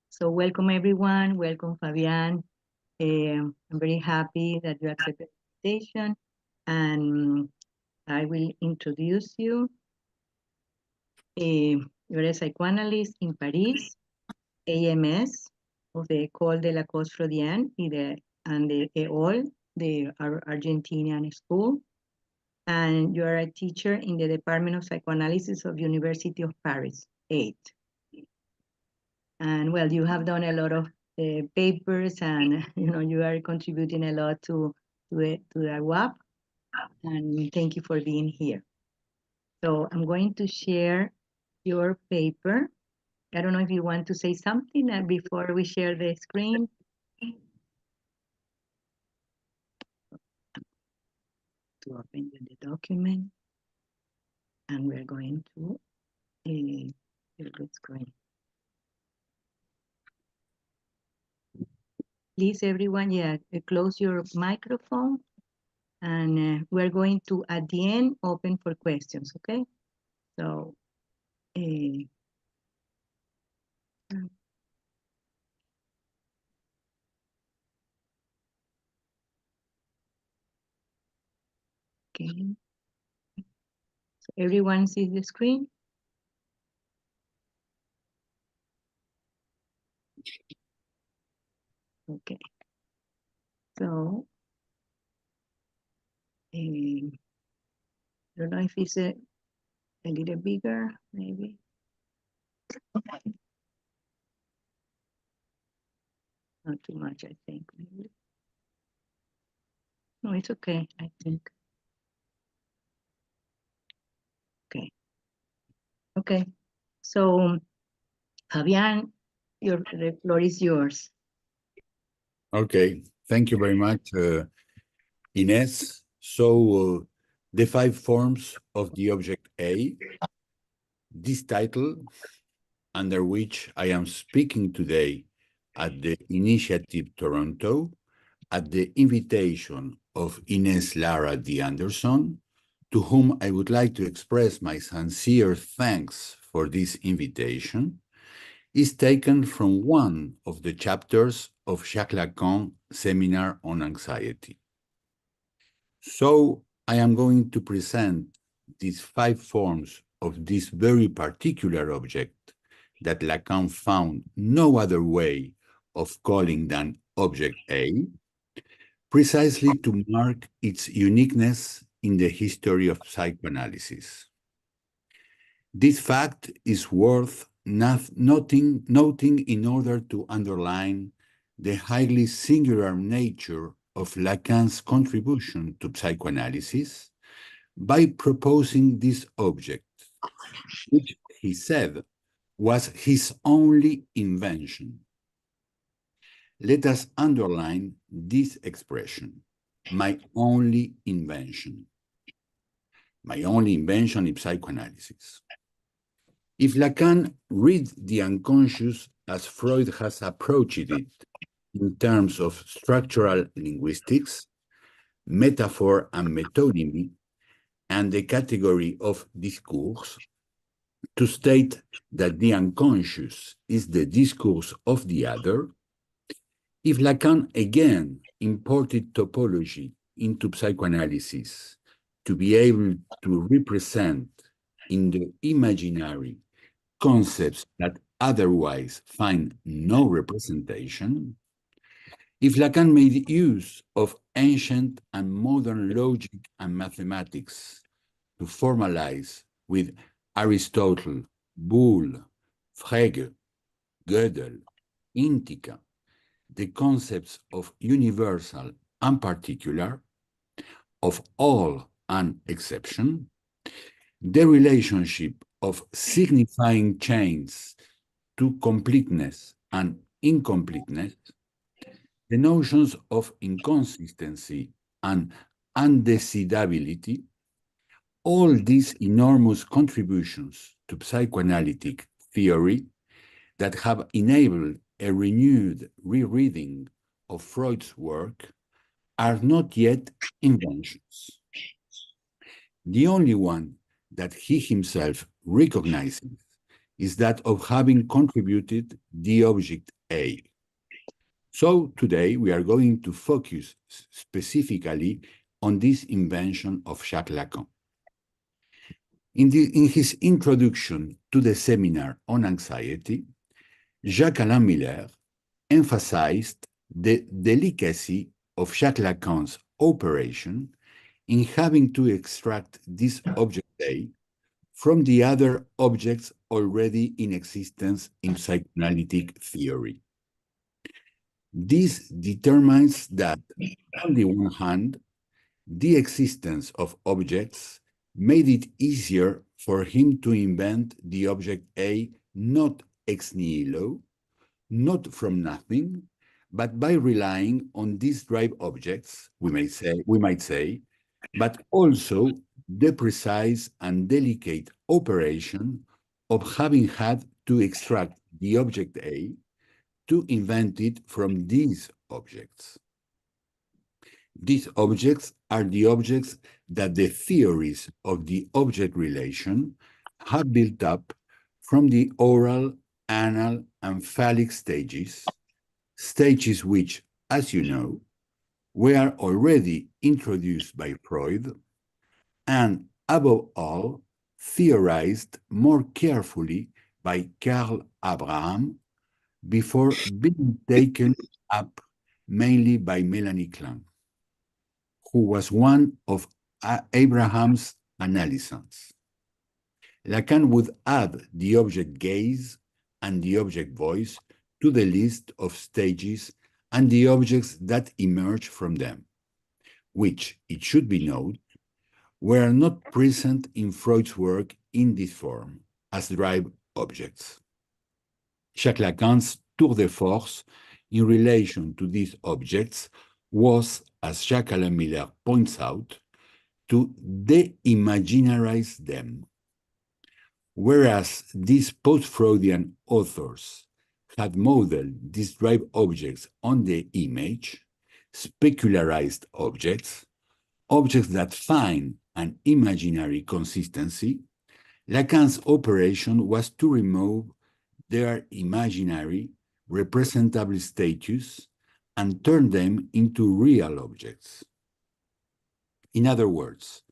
So welcome everyone, welcome Fabian. I'm very happy that you accepted the invitation, and I will introduce you. You're a psychoanalyst in Paris, AMS of the Ecole de la Cause Freudienne and the Ecole, the Argentinian school. And you are a teacher in the Department of Psychoanalysis of University of Paris, 8. And well, you have done a lot of papers, and you are contributing a lot to the WAP. And thank you for being here. So I'm going to share your paper. I don't know if you want to say something before we share the screen. To open the document, and we're going to share the screen. Please, everyone, close your microphone, and we're going to, at the end, open for questions, okay? So, okay. So everyone sees the screen? Okay. So, I don't know if it's a little bigger, maybe. Not too much, I think. Maybe. No, it's okay, I think. Okay. Okay. So, Fabian, the floor is yours. Okay. Thank you very much, Ines. So, the 5 forms of the object A, this title, under which I am speaking today at the Initiative Toronto, at the invitation of Ines Lara D. Anderson, to whom I would like to express my sincere thanks for this invitation, is taken from one of the chapters of Jacques Lacan's Seminar on Anxiety. So I am going to present these 5 forms of this very particular object that Lacan found no other way of calling than object A, precisely to mark its uniqueness in the history of psychoanalysis. This fact is worth noting in order to underline the highly singular nature of Lacan's contribution to psychoanalysis by proposing this object, which he said was his only invention. Let us underline this expression, my only invention. My only invention in psychoanalysis. If Lacan reads the unconscious as Freud has approached it in terms of structural linguistics, metaphor and metonymy, and the category of discourse, to state that the unconscious is the discourse of the other, if Lacan again imported topology into psychoanalysis to be able to represent in the imaginary concepts that otherwise find no representation, if Lacan made use of ancient and modern logic and mathematics to formalize with Aristotle, Boole, Frege, Gödel, Intica, the concepts of universal and particular, of all and exception, the relationship of signifying chains to completeness and incompleteness, the notions of inconsistency and undecidability, all these enormous contributions to psychoanalytic theory that have enabled a renewed rereading of Freud's work are not yet inventions. The only one that he himself recognizes is that of having contributed the object A. So today we are going to focus specifically on this invention of Jacques Lacan. In his introduction to the seminar on anxiety, Jacques-Alain Miller emphasized the delicacy of Jacques Lacan's operation in having to extract this object A from the other objects already in existence in psychoanalytic theory. This determines that, on the one hand, the existence of objects made it easier for him to invent the object A not ex nihilo, not from nothing, but by relying on these drive objects, we might say, but also the precise and delicate operation of having had to extract the object A to invent it from these objects. These objects are the objects that the theories of the object relation have built up from the oral, anal, and phallic stages, stages which, as you know, were already introduced by Freud and, above all, theorized more carefully by Karl Abraham before being taken up mainly by Melanie Klein, who was one of Abraham's analysants. Lacan would add the object gaze and the object voice to the list of stages and the objects that emerge from them, which, it should be noted, were not present in Freud's work in this form, as drive objects. Jacques Lacan's tour de force in relation to these objects was, as Jacques-Alain Miller points out, to de-imaginarize them. Whereas these post-Freudian authors had modeled these drive objects on the image, specularized objects, objects that find an imaginary consistency, Lacan's operation was to remove their imaginary, representable status and turn them into real objects. In other words,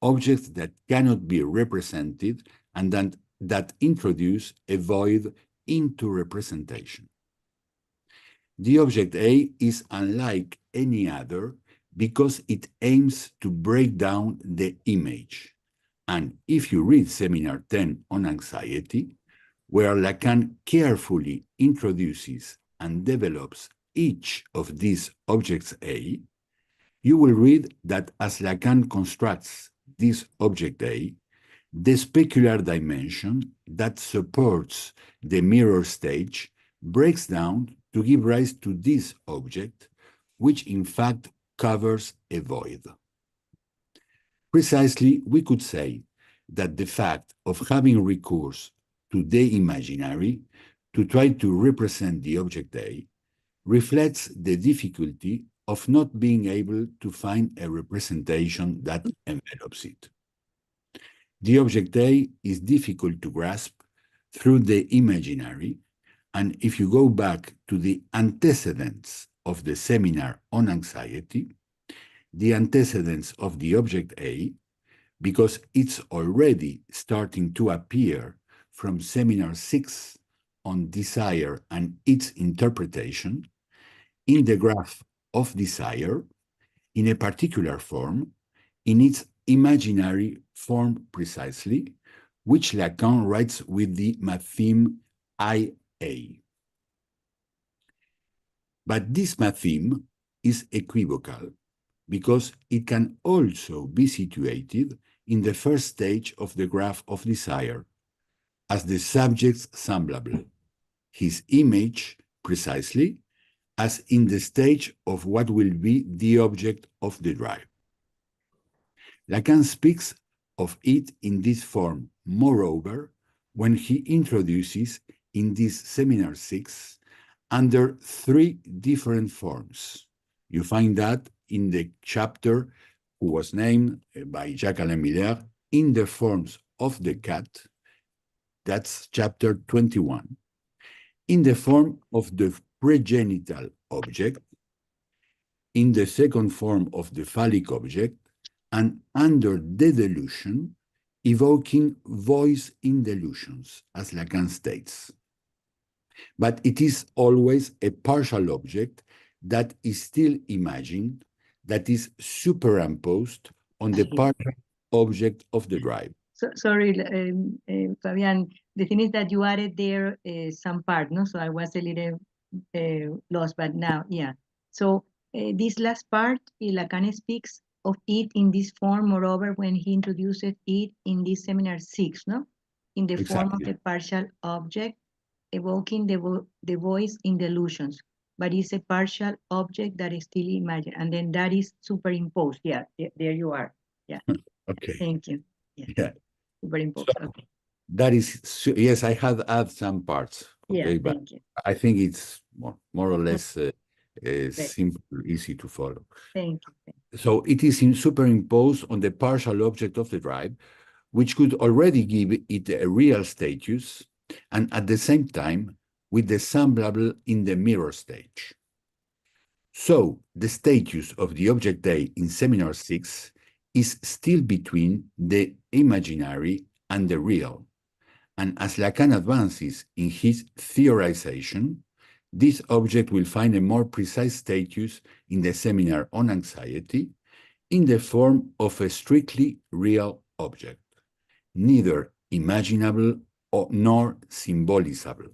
objects that cannot be represented and that introduce a void into representation. The object A is unlike any other because it aims to break down the image. And if you read Seminar 10 on anxiety, where Lacan carefully introduces and develops each of these objects A, you will read that as Lacan constructs this object A, the specular dimension that supports the mirror stage breaks down to give rise to this object, which in fact covers a void. Precisely, we could say that the fact of having recourse to the imaginary to try to represent the object A reflects the difficulty of not being able to find a representation that envelops it. The object A is difficult to grasp through the imaginary, and if you go back to the antecedents of the seminar on anxiety, the antecedents of the object A, because it's already starting to appear from seminar 6 on desire and its interpretation, in the graph of desire, in a particular form, in its imaginary form precisely, which Lacan writes with the matheme IA. But this matheme is equivocal because it can also be situated in the first stage of the graph of desire as the subject's semblable, his image precisely, as in the stage of what will be the object of the drive. Lacan speaks of it in this form, moreover, when he introduces in this seminar 6 under 3 different forms. You find that in the chapter who was named by Jacques-Alain Miller in the forms of the cat, that's chapter 21, in the form of the pregenital object, in the second form of the phallic object, and under the delusion, evoking voice in delusions, as Lacan states. But it is always a partial object that is still imagined, that is superimposed on the partial object of the drive. Sorry, Fabian, the thing is that you added there some part, no? So I was a little lost, but now, yeah. So this last part, Lacan speaks of it in this form, moreover, when he introduces it in this seminar 6, no? In the form of the partial object, evoking the voice in delusions, but it's a partial object that is still imagined, and then that is superimposed. Yeah, there you are. Yeah. Okay. Thank you. Yeah. Superimposed. So, okay. that is, yes, I have added some parts. Okay, Yeah, but thank you. I think it's more or less simple, easy to follow. Thank you. So it is superimposed on the partial object of the drive, which could already give it a real status, and at the same time, with the samplable in the mirror stage. So the status of the object A in seminar 6 is still between the imaginary and the real. And as Lacan advances in his theorization, this object will find a more precise status in the seminar on anxiety in the form of a strictly real object, neither imaginable nor symbolizable.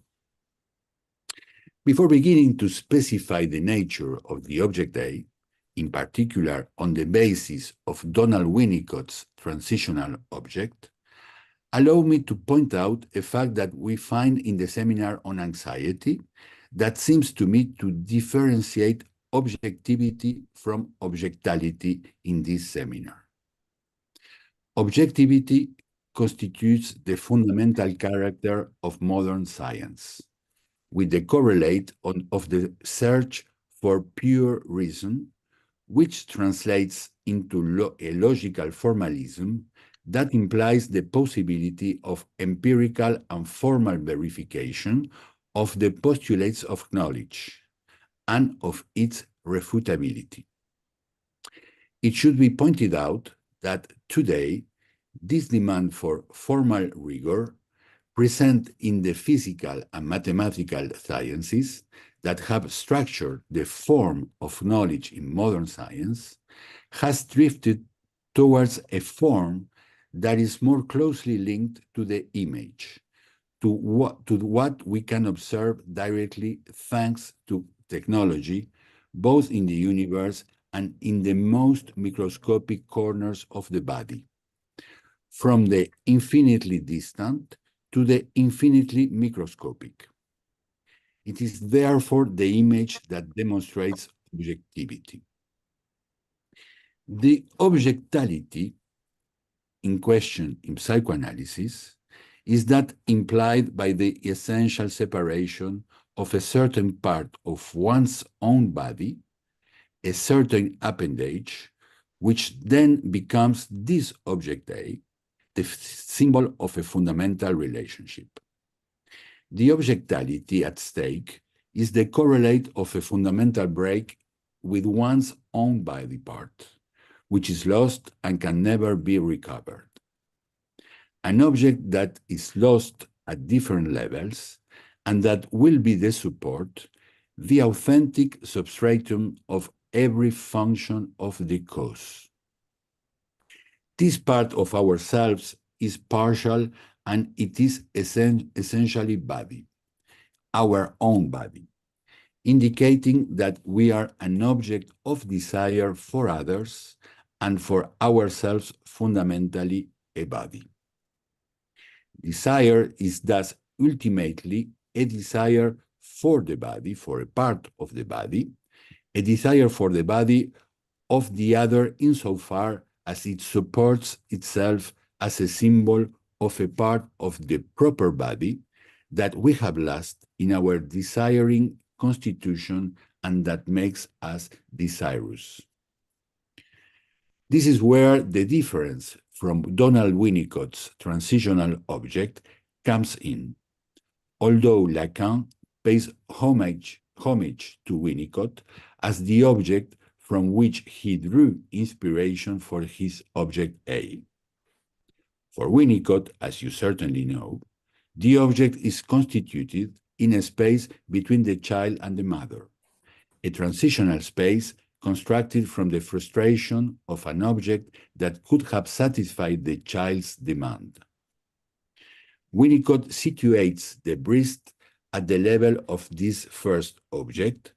Before beginning to specify the nature of the object A, in particular on the basis of Donald Winnicott's transitional object, allow me to point out a fact that we find in the seminar on anxiety that seems to me to differentiate objectivity from objectality in this seminar. Objectivity constitutes the fundamental character of modern science, with the correlate of the search for pure reason, which translates into a logical formalism that implies the possibility of empirical and formal verification of the postulates of knowledge and of its refutability. It should be pointed out that today, this demand for formal rigor present in the physical and mathematical sciences that have structured the form of knowledge in modern science has drifted towards a form that is more closely linked to the image, to what we can observe directly thanks to technology, both in the universe and in the most microscopic corners of the body, from the infinitely distant to the infinitely microscopic. It is therefore the image that demonstrates objectivity. The objectality in question in psychoanalysis is that implied by the essential separation of a certain part of one's own body, a certain appendage, which then becomes this object A, the symbol of a fundamental relationship. The objectality at stake is the correlate of a fundamental break with one's own body part, which is lost and can never be recovered. An object that is lost at different levels and that will be the support, the authentic substratum of every function of the cause. This part of ourselves is partial and it is essentially body, our own body, indicating that we are an object of desire for others and for ourselves fundamentally a body. Desire is thus ultimately a desire for the body, for a part of the body, a desire for the body of the other insofar as it supports itself as a symbol of a part of the proper body that we have lost in our desiring constitution and that makes us desirous. This is where the difference from Donald Winnicott's transitional object comes in, although Lacan pays homage to Winnicott as the object from which he drew inspiration for his object A. For Winnicott, as you certainly know, the object is constituted in a space between the child and the mother, a transitional space constructed from the frustration of an object that could have satisfied the child's demand. Winnicott situates the breast at the level of this first object,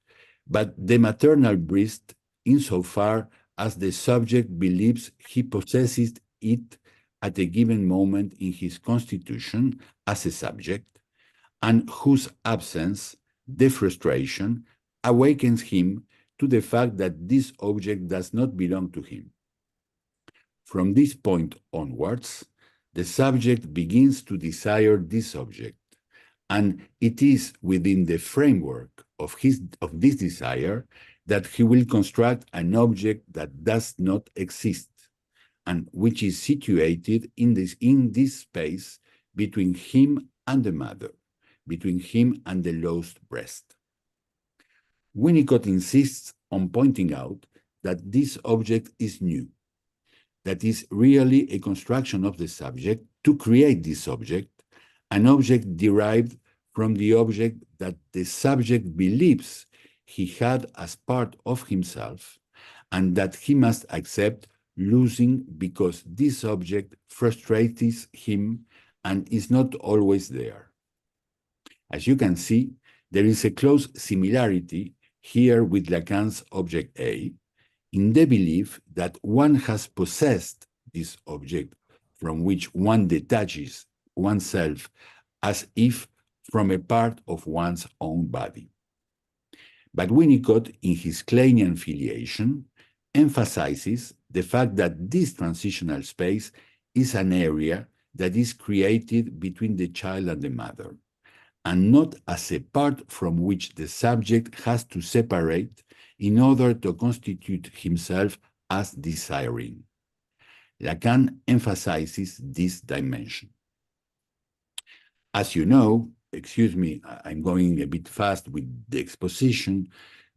but the maternal breast insofar as the subject believes he possesses it at a given moment in his constitution as a subject, and whose absence, the frustration, awakens him to the fact that this object does not belong to him. From this point onwards, the subject begins to desire this object, and it is within the framework of this desire that he will construct an object that does not exist, and which is situated in this space between him and the mother, between him and the lost breast. Winnicott insists on pointing out that this object is new, that is really a construction of the subject to create this object, an object derived from the object that the subject believes he had as part of himself, and that he must accept losing because this object frustrates him and is not always there. As you can see, there is a close similarity here with Lacan's object A, in the belief that one has possessed this object from which one detaches oneself as if from a part of one's own body. But Winnicott, in his Kleinian filiation, emphasizes the fact that this transitional space is an area that is created between the child and the mother, and not as a part from which the subject has to separate in order to constitute himself as desiring. Lacan emphasizes this dimension. As you know, excuse me, I'm going a bit fast with the exposition,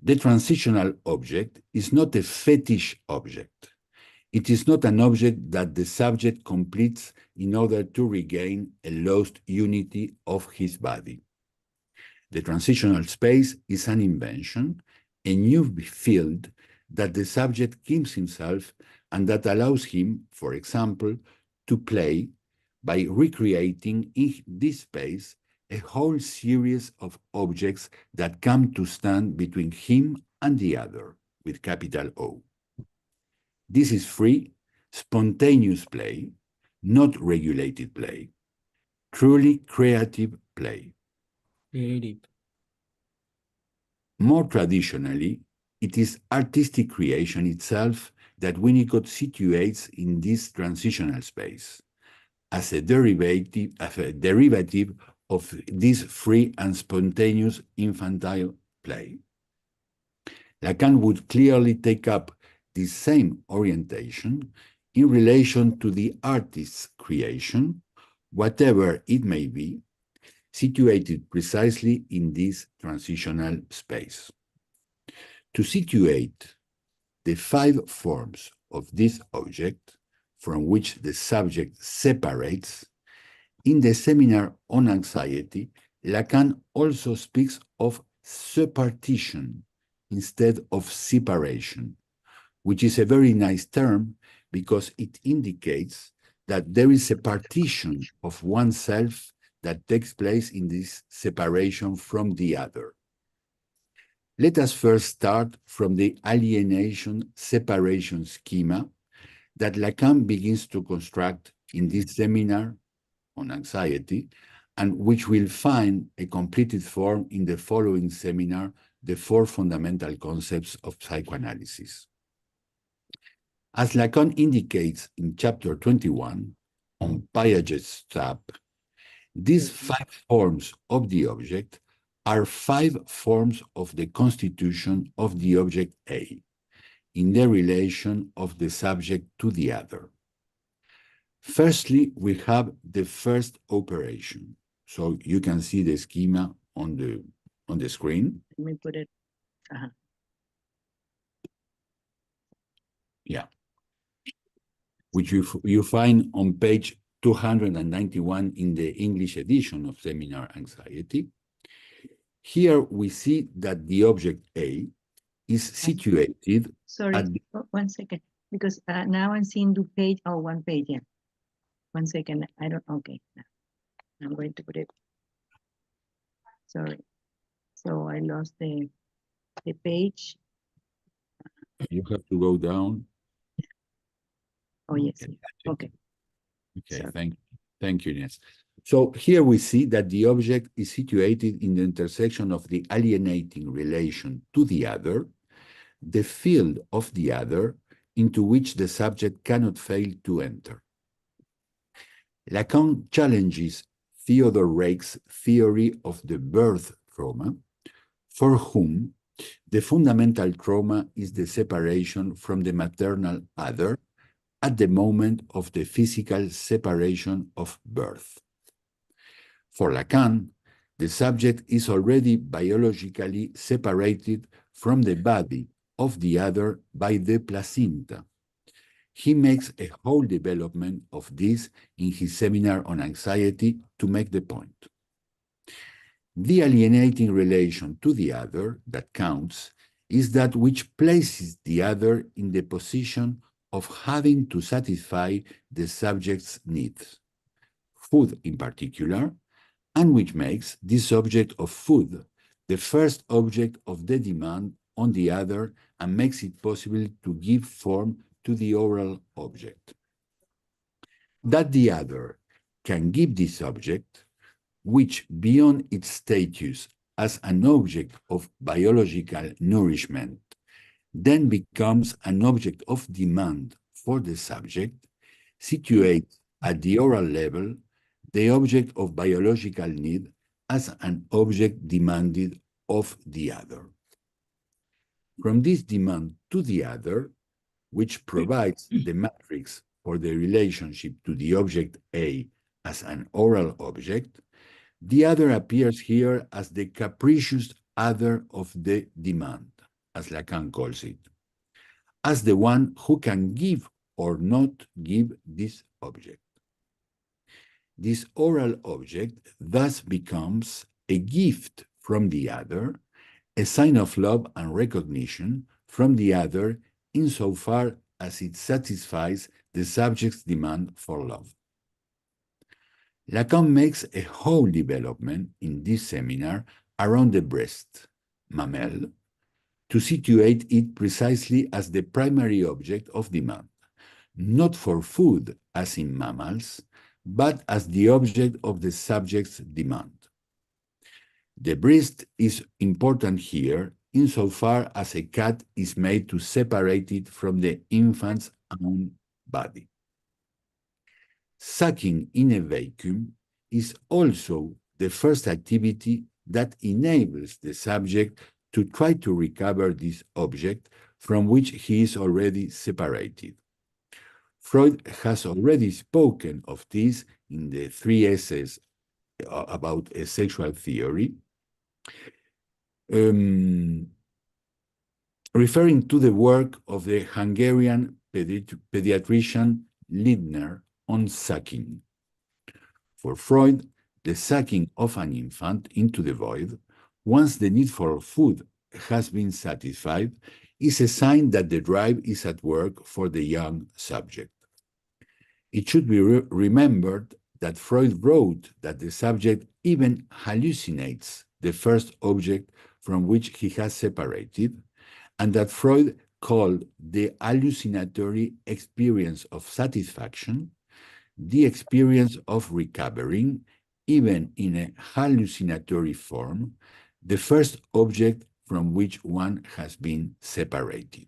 the transitional object is not a fetish object. It is not an object that the subject completes in order to regain a lost unity of his body. The transitional space is an invention, a new field that the subject gives himself and that allows him, for example, to play by recreating in this space a whole series of objects that come to stand between him and the other, with capital O. This is free, spontaneous play, not regulated play, truly creative play. Creative. More traditionally, it is artistic creation itself that Winnicott situates in this transitional space as a derivative of this free and spontaneous infantile play. Lacan would clearly take up this same orientation in relation to the artist's creation, whatever it may be, situated precisely in this transitional space. To situate the 5 forms of this object from which the subject separates, in the seminar on anxiety, Lacan also speaks of separtition instead of separation, which is a very nice term because it indicates that there is a partition of oneself that takes place in this separation from the other. Let us first start from the alienation-separation schema that Lacan begins to construct in this seminar on anxiety, and which will find a completed form in the following seminar, The 4 Fundamental Concepts of Psychoanalysis. As Lacan indicates in chapter 21 on Piaget's trap, these 5 forms of the object are 5 forms of the constitution of the object A, in the relation of the subject to the other. Firstly, we have the first operation, So you can see the schema on the screen. Let me put it. Yeah. Which you find on page 291 in the English edition of Seminar Anxiety. Here we see that the object A is situated. Sorry, 1 second, because now I'm seeing the page. Oh, 1 page, yeah. 1 second, I don't, okay. I'm going to put it. Sorry. So I lost the page. You have to go down. Oh, yes. Okay. Okay, thank you, Inés. So here we see that the object is situated in the intersection of the alienating relation to the other, the field of the other, into which the subject cannot fail to enter. Lacan challenges Theodore Reich's theory of the birth trauma, for whom the fundamental trauma is the separation from the maternal other at the moment of the physical separation of birth. For Lacan, the subject is already biologically separated from the body of the other by the placenta. He makes a whole development of this in his seminar on anxiety to make the point. The alienating relation to the other that counts is that which places the other in the position of having to satisfy the subject's needs, food in particular, and which makes this object of food the first object of the demand on the other and makes it possible to give form to the oral object. That the other can give this object, which beyond its status as an object of biological nourishment, then becomes an object of demand for the subject, situates at the oral level the object of biological need as an object demanded of the other. From this demand to the other, which provides the matrix for the relationship to the object A as an oral object, the other appears here as the capricious other of the demand, as Lacan calls it, as the one who can give or not give this object. This oral object thus becomes a gift from the other, a sign of love and recognition from the other insofar as it satisfies the subject's demand for love. Lacan makes a whole development in this seminar around the breast, mamelle, to situate it precisely as the primary object of demand, not for food as in mammals, but as the object of the subject's demand. The breast is important here insofar as a cat is made to separate it from the infant's own body. Sucking in a vacuum is also the first activity that enables the subject to try to recover this object from which he is already separated. Freud has already spoken of this in the 3 essays about a sexual theory, referring to the work of the Hungarian pediatrician Lindner on sucking. For Freud, the sucking of an infant into the void, once the need for food has been satisfied, is a sign that the drive is at work for the young subject. It should be remembered that Freud wrote that the subject even hallucinates the first object from which he has separated, and that Freud called the hallucinatory experience of satisfaction the experience of recovering, even in a hallucinatory form, the first object from which one has been separated.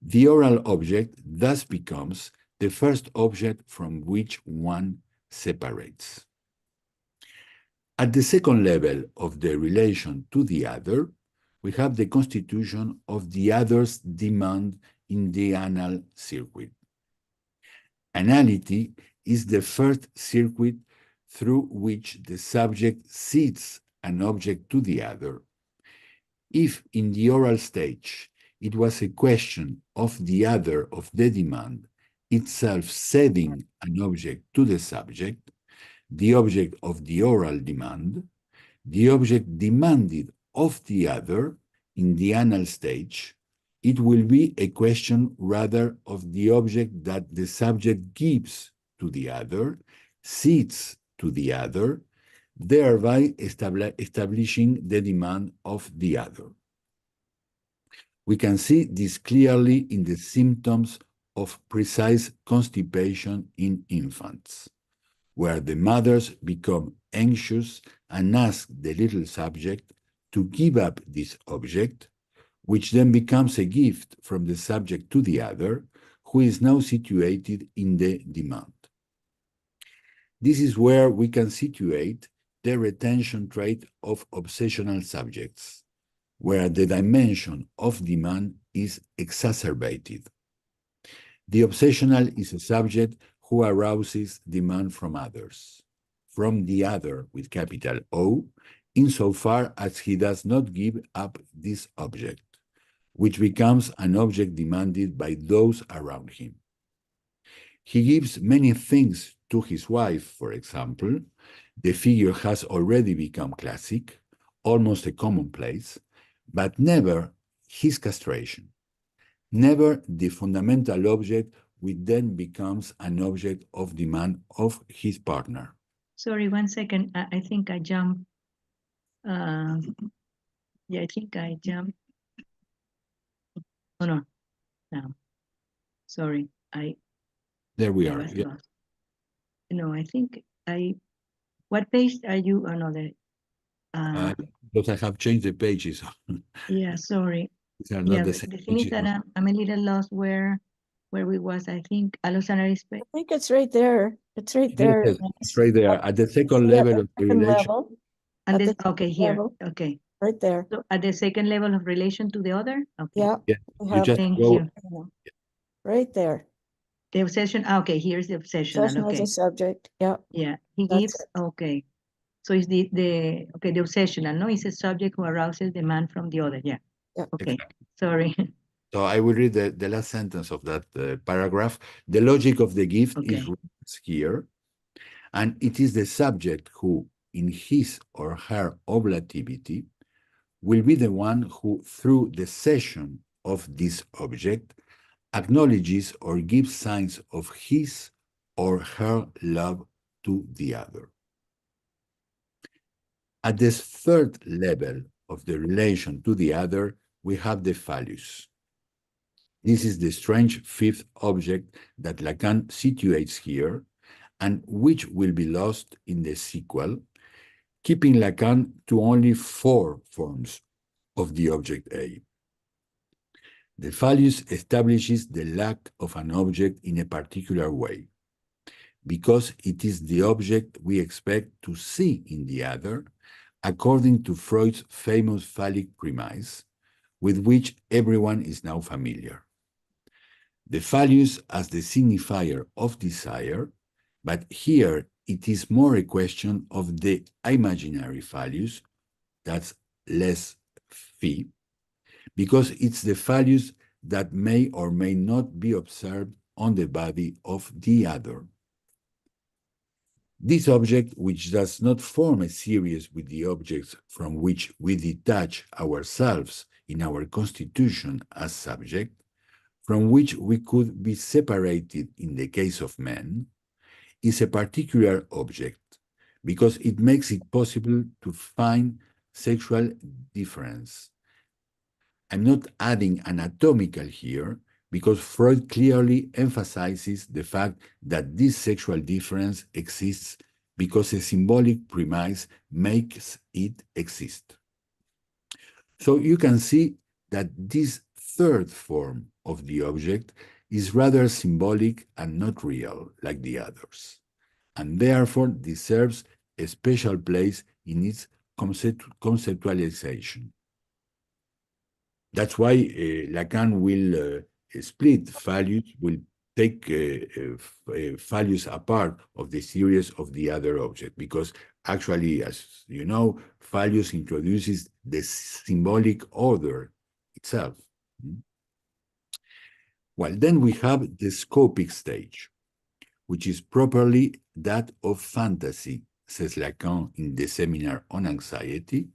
The oral object thus becomes the first object from which one separates. At the second level of the relation to the other, we have the constitution of the other's demand in the anal circuit. Anality is the first circuit through which the subject ceds an object to the other. If in the oral stage it was a question of the other of the demand itself ceding an object to the subject, the object of the oral demand, the object demanded of the other in the anal stage, it will be a question rather of the object that the subject gives to the other, cedes to the other, thereby establishing the demand of the other. We can see this clearly in the symptoms of precise constipation in infants, where the mothers become anxious and ask the little subject to give up this object, which then becomes a gift from the subject to the other, who is now situated in the demand. This is where we can situate the retention trait of obsessional subjects, where the dimension of demand is exacerbated. The obsessional is a subject who arouses demand from others, from the other with capital O, insofar as he does not give up this object, which becomes an object demanded by those around him. He gives many things to his wife, for example. The figure has already become classic, almost a commonplace, but never his castration. Never the fundamental object, which then becomes an object of demand of his partner. Sorry, 1 second. I think I jumped. Yeah, I think I jumped. Oh, no. No. Sorry. There we I are. was Yeah. lost. No, I think what page are you on? Because I have changed the pages. Yeah, sorry. These are Yeah, not the the same thing is pages. that I'm a little lost where we was. I think a los análisis. I think it's right there. It's right there. Yes, it's right there at the second level of the Second relation. level, And at this, the okay, second here. level. Okay. right there. So at the second level of relation to the other? Okay. Yeah, Yeah, we you have just Thank go. you. right there. The obsession. Okay, here's the obsessional. Obsession as Okay. a subject. Yeah, Yeah. He That's gives. Okay. So it's the obsessional, no? It's a subject who arouses demand from the other. Yeah. Yeah. Okay. Exactly. Sorry. So I will read the last sentence of that paragraph. The logic of the gift is Okay. here, and it is the subject who, in his or her oblativity, will be the one who, through the cession of this object, acknowledges or gives signs of his or her love to the other. At this third level of the relation to the other, we have the phallus. This is the strange fifth object that Lacan situates here, and which will be lost in the sequel, keeping Lacan to only 4 forms of the object A. The phallus establishes the lack of an object in a particular way, because it is the object we expect to see in the other, according to Freud's famous phallic premise, with which everyone is now familiar. The phallus as the signifier of desire, but here it is more a question of the imaginary phallus, that's less phi, because it's the phallus that may or may not be observed on the body of the other. This object, which does not form a series with the objects from which we detach ourselves in our constitution as subject, from which we could be separated in the case of men, is a particular object, because it makes it possible to find sexual difference. I'm not adding anatomical here, because Freud clearly emphasizes the fact that this sexual difference exists because a symbolic premise makes it exist. So you can see that this third form of the object is rather symbolic and not real like the others, and therefore deserves a special place in its conceptualization. That's why Lacan will split phallus, will take values apart of the series of the other object, because actually, as you know, values introduces the symbolic order itself. Well, then we have the scopic stage, which is properly that of fantasy, says Lacan in the seminar on anxiety.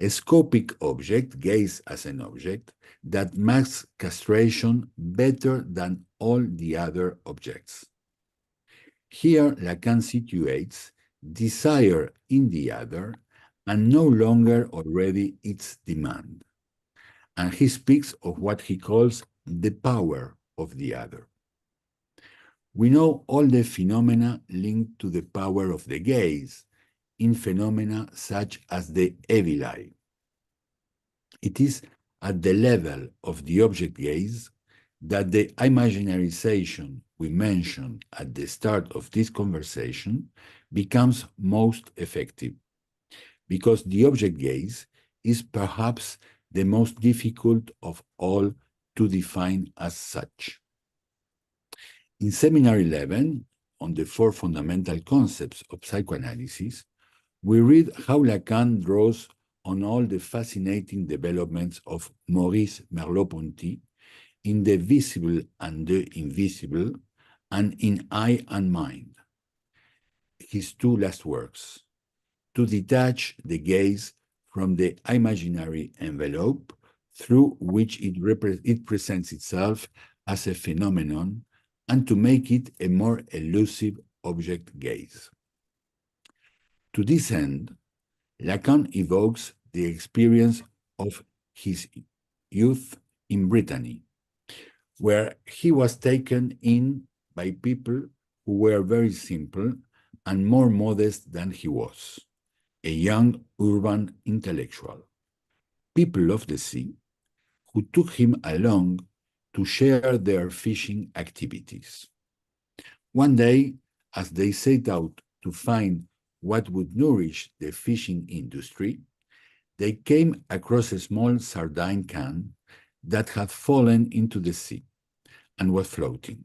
A scopic object, gaze as an object, that masks castration better than all the other objects. Here, Lacan situates desire in the other and no longer already its demand. And he speaks of what he calls the power of the other. We know all the phenomena linked to the power of the gaze in phenomena such as the evil eye. It is at the level of the object gaze that the imaginarization we mentioned at the start of this conversation becomes most effective, because the object gaze is perhaps the most difficult of all to define as such. In Seminar 11, on the 4 fundamental concepts of psychoanalysis, we read how Lacan draws on all the fascinating developments of Maurice Merleau-Ponty in the visible and the invisible, and in Eye and Mind, his 2 last works, to detach the gaze from the imaginary envelope through which it presents itself as a phenomenon, and to make it a more elusive object gaze. To this end, Lacan evokes the experience of his youth in Brittany, where he was taken in by people who were very simple and more modest than he was, a young urban intellectual, people of the sea, who took him along to share their fishing activities. One day, as they set out to find what would nourish the fishing industry, they came across a small sardine can that had fallen into the sea and was floating,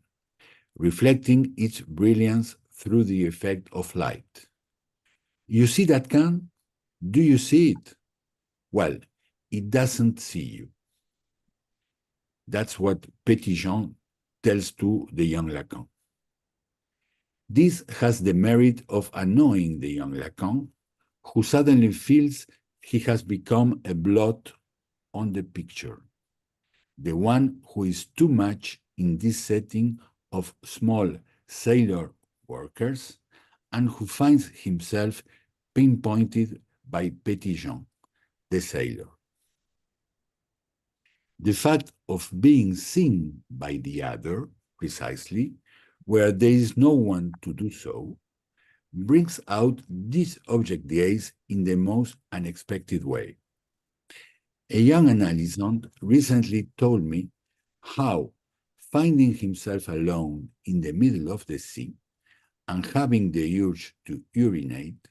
reflecting its brilliance through the effect of light. You see that can? Do you see it? Well, it doesn't see you. That's what Petit-Jean tells to the young Lacan. This has the merit of annoying the young Lacan, who suddenly feels he has become a blot on the picture, the one who is too much in this setting of small sailor workers, and who finds himself pinpointed by Petit-Jean, the sailor. The fact of being seen by the other, precisely, where there is no one to do so, brings out this object gaze in the most unexpected way. A young analysant recently told me how, finding himself alone in the middle of the sea and having the urge to urinate,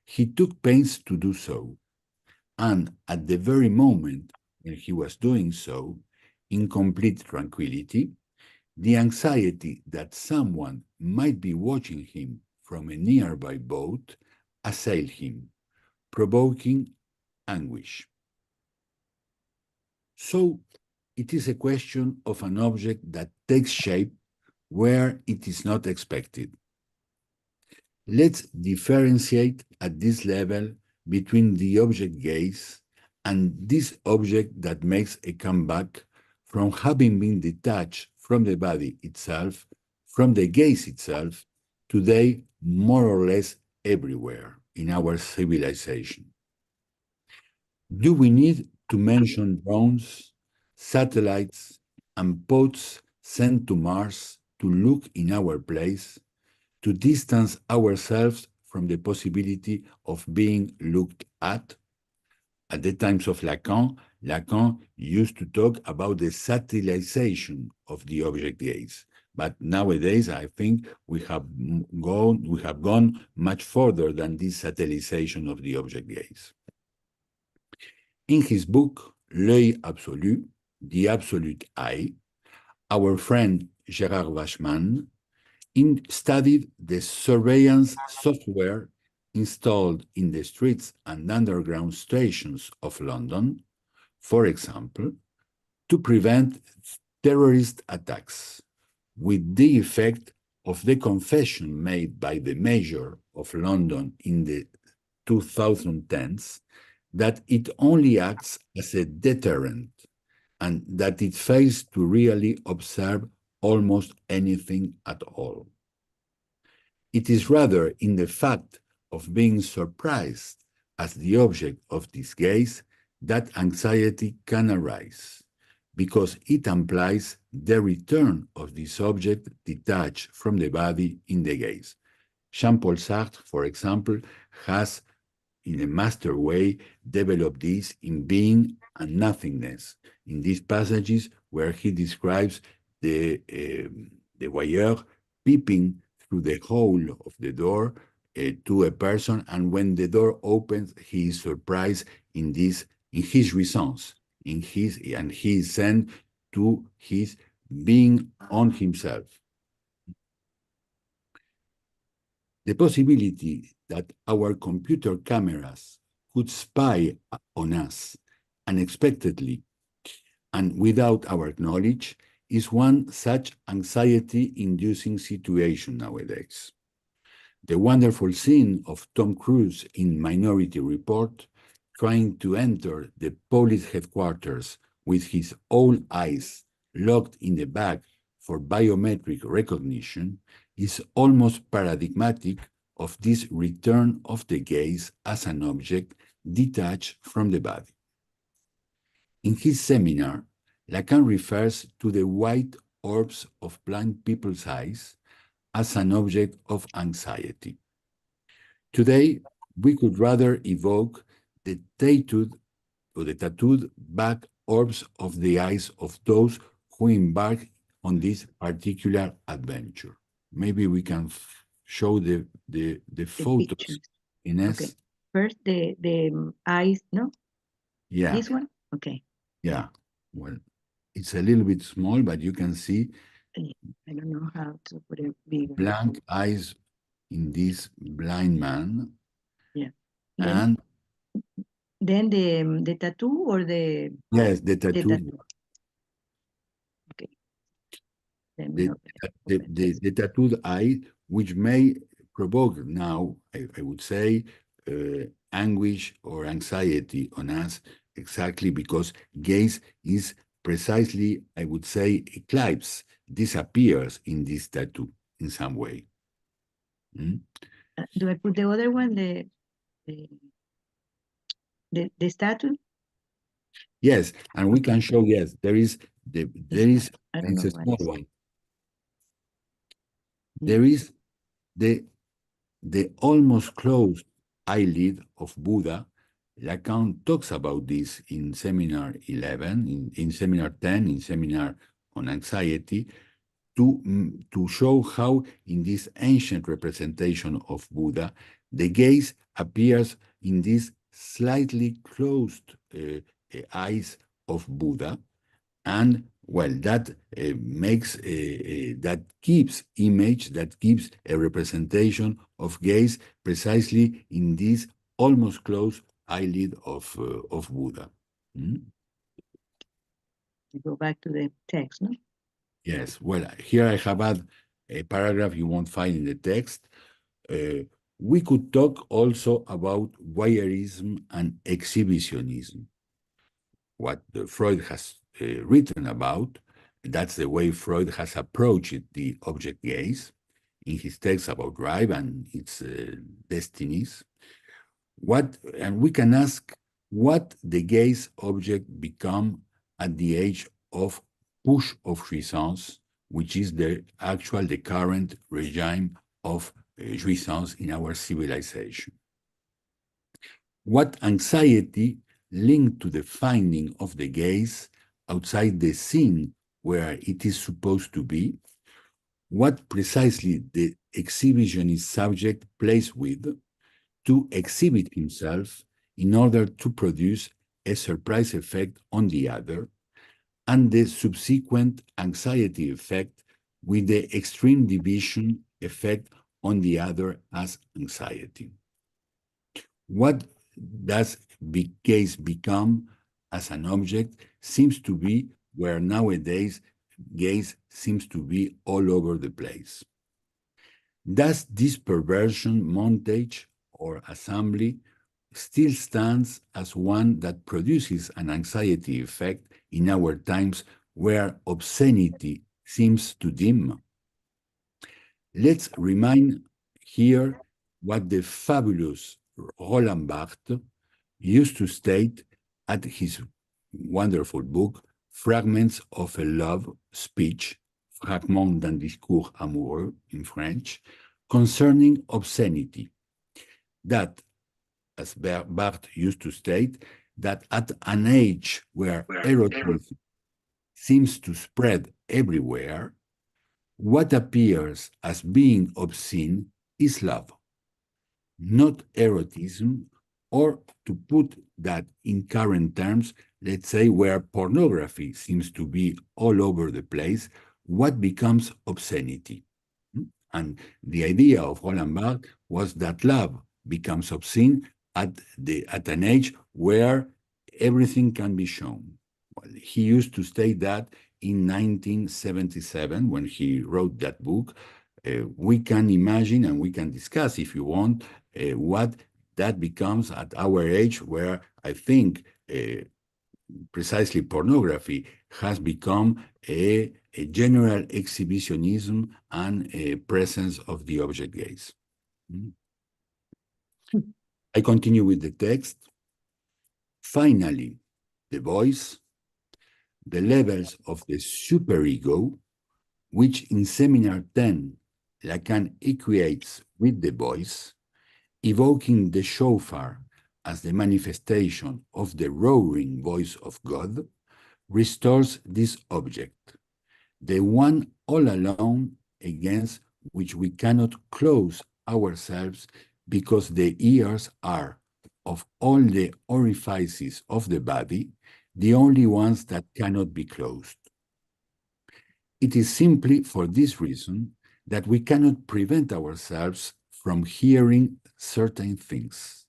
he took pains to do so, and at the very moment when he was doing so, in complete tranquility, the anxiety that someone might be watching him from a nearby boat assailed him, provoking anguish. So it is a question of an object that takes shape where it is not expected. Let's differentiate at this level between the object gaze and this object that makes a comeback from having been detached from the body itself, from the gaze itself, today more or less everywhere in our civilization. Do we need to mention drones, satellites, and boats sent to Mars to look in our place, to distance ourselves from the possibility of being looked at? At the times of Lacan, Lacan used to talk about the satellization of the object gaze. But nowadays, I think we have gone much further than this satellization of the object gaze. In his book, L'œil absolu, the absolute eye, our friend Gerard Bachmann, studied the surveillance software installed in the streets and underground stations of London, for example, to prevent terrorist attacks, with the effect of the confession made by the mayor of London in the 2010s that it only acts as a deterrent and that it fails to really observe almost anything at all. It is rather in the fact of being surprised as the object of this gaze that anxiety can arise, because it implies the return of this object detached from the body in the gaze. Jean-Paul Sartre, for example, has, in a master way, developed this in Being and Nothingness, in these passages where he describes the voyeur peeping through the hole of the door to a person, and when the door opens, he is surprised in his response, and he is sent to his being on himself. The possibility that our computer cameras could spy on us unexpectedly and without our knowledge is one such anxiety-inducing situation nowadays. The wonderful scene of Tom Cruise in Minority Report trying to enter the police headquarters with his own eyes locked in the bag for biometric recognition is almost paradigmatic of this return of the gaze as an object detached from the body. In his seminar, Lacan refers to the white orbs of blind people's eyes as an object of anxiety. Today, we could rather evoke the tattooed back orbs of the eyes of those who embark on this particular adventure. Maybe we can show the photos, pictures. Ines. Okay. First, the eyes, no? Yeah. This one? Okay. Yeah. Well, it's a little bit small, but you can see I don't know how to put it bigger. blank eyes in this blind man. Yeah. And then the tattoo or the yes, the tattoo. Okay. The tattooed eye, which may provoke now, I would say, anguish or anxiety on us, exactly because gaze is precisely, I would say, eclipse, disappears in this tattoo in some way. Do I put the other one, the statue? Yes, and we can show, yes, there is it's a small one. There is the almost closed eyelid of Buddha. Lacan talks about this in seminar 11, in seminar 10, in seminar on anxiety, to show how in this ancient representation of Buddha, the gaze appears in these slightly closed eyes of Buddha, and well, that makes that gives a representation of gaze precisely in this almost closed eyelid of Buddha. Go back to the text, no? Yes. Well, here I have had a paragraph you won't find in the text. We could talk also about voyeurism and exhibitionism. What Freud has written about, that's the way Freud has approached the object gaze in his text about drive and its destinies. And we can ask what the gaze object become at the age of push of jouissance, which is the current regime of jouissance in our civilization. What anxiety linked to the finding of the gaze outside the scene where it is supposed to be, what precisely the exhibitionist subject plays with to exhibit himself in order to produce a surprise effect on the other, and the subsequent anxiety effect with the extreme division effect on the other as anxiety. What does gaze become as an object seems to be where nowadays gaze seems to be all over the place. Thus, this perversion, montage, or assembly still stands as one that produces an anxiety effect in our times where obscenity seems to dim. Let's remind here what the fabulous Roland Barthes used to state at his wonderful book, Fragments of a Love Speech, Fragments d'un discours amoureux in French, concerning obscenity, that, as Barthes used to state, that at an age where erotism seems to spread everywhere, what appears as being obscene is love, not erotism, or to put that in current terms, let's say where pornography seems to be all over the place, what becomes obscenity? And the idea of Roland Barthes was that love becomes obscene at an age where everything can be shown. Well, he used to state that in 1977 when he wrote that book. We can imagine and we can discuss, if you want, what that becomes at our age, where I think precisely pornography has become a general exhibitionism and a presence of the object gaze. I continue with the text. Finally, the voice, the levels of the superego, which in Seminar 10, Lacan equates with the voice, evoking the shofar as the manifestation of the roaring voice of God, restores this object, the one all alone against which we cannot close ourselves because the ears are, of all the orifices of the body, the only ones that cannot be closed. It is simply for this reason that we cannot prevent ourselves from hearing certain things.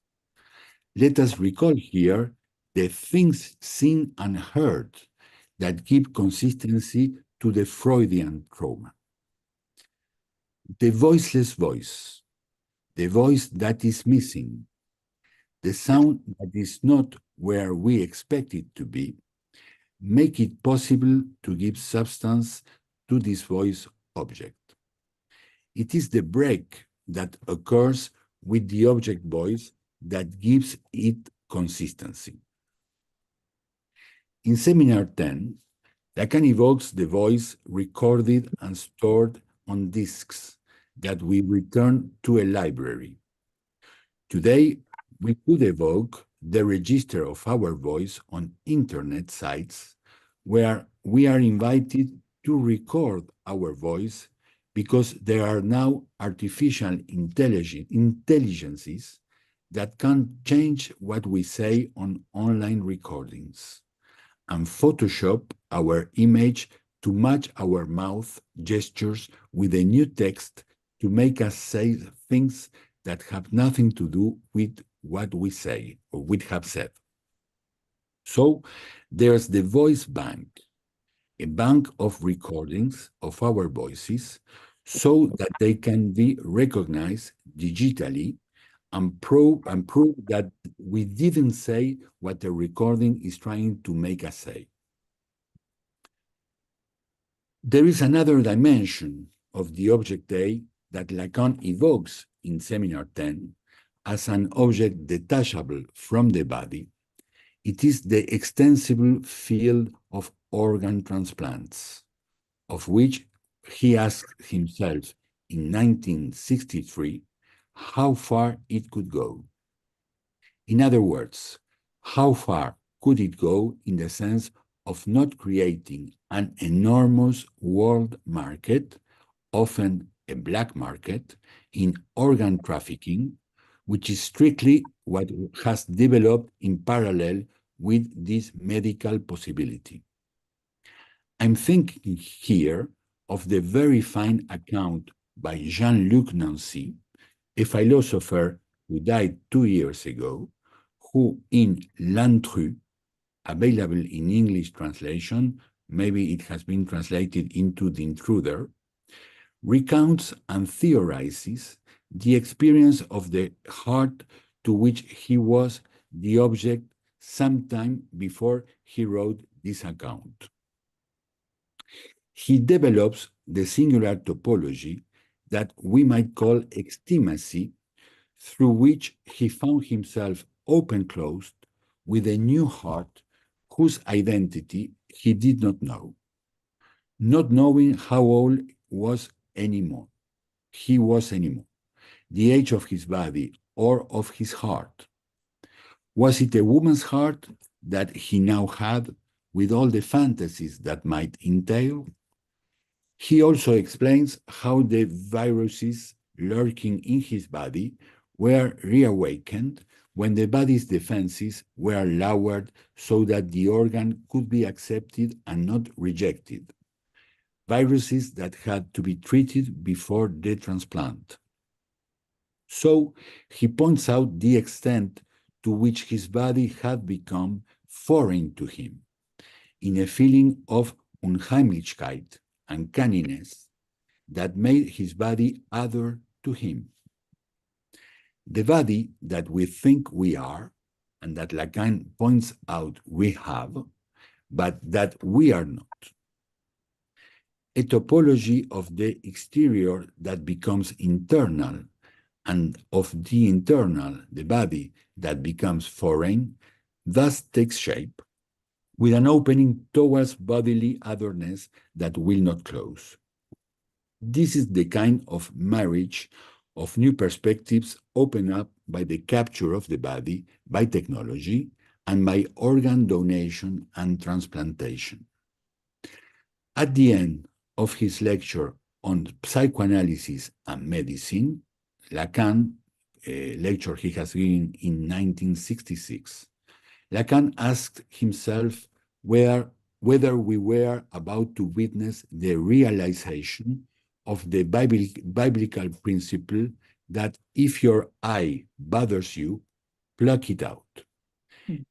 Let us recall here the things seen and heard that give consistency to the Freudian trauma. The voiceless voice, the voice that is missing, the sound that is not where we expect it to be, make it possible to give substance to this voice object. It is the break that occurs with the object voice that gives it consistency. In Seminar 10, Lacan evokes the voice recorded and stored on discs that we return to a library. Today, we could evoke the register of our voice on internet sites where we are invited to record our voice because there are now artificial intelligences that can change what we say on online recordings and Photoshop our image to match our mouth gestures with a new text to make us say things that have nothing to do with what we say or we have said. So there's the voice bank, a bank of recordings of our voices so that they can be recognized digitally and prove that we didn't say what the recording is trying to make us say. There is another dimension of the object A that Lacan evokes in Seminar 10 as an object detachable from the body. It is the extensible field of organ transplants, of which he asked himself in 1963 how far it could go. In other words, how far could it go in the sense of not creating an enormous world market, often a black market, in organ trafficking, which is strictly what has developed in parallel with this medical possibility. I'm thinking here of the very fine account by Jean-Luc Nancy, a philosopher who died 2 years ago, who in L'Intrus, available in English translation, maybe it has been translated into The Intruder, recounts and theorizes the experience of the heart to which he was the object sometime before he wrote this account. He develops the singular topology that we might call extimacy, through which he found himself open-closed with a new heart whose identity he did not know, not knowing how old he was anymore, the age of his body or of his heart. Was it a woman's heart that he now had, with all the fantasies that might entail? He also explains how the viruses lurking in his body were reawakened when the body's defenses were lowered so that the organ could be accepted and not rejected. Viruses that had to be treated before the transplant. So he points out the extent to which his body had become foreign to him, in a feeling of Unheimlichkeit, uncanniness, that made his body other to him. The body that we think we are, and that Lacan points out we have, but that we are not. A topology of the exterior that becomes internal, and of the internal, the body that becomes foreign, thus takes shape, with an opening towards bodily otherness that will not close. This is the kind of marriage of new perspectives opened up by the capture of the body by technology and by organ donation and transplantation. At the end of his lecture on psychoanalysis and medicine, Lacan, a lecture he has given in 1966, Lacan asked himself whether we were about to witness the realization of the biblical principle that if your eye bothers you, pluck it out,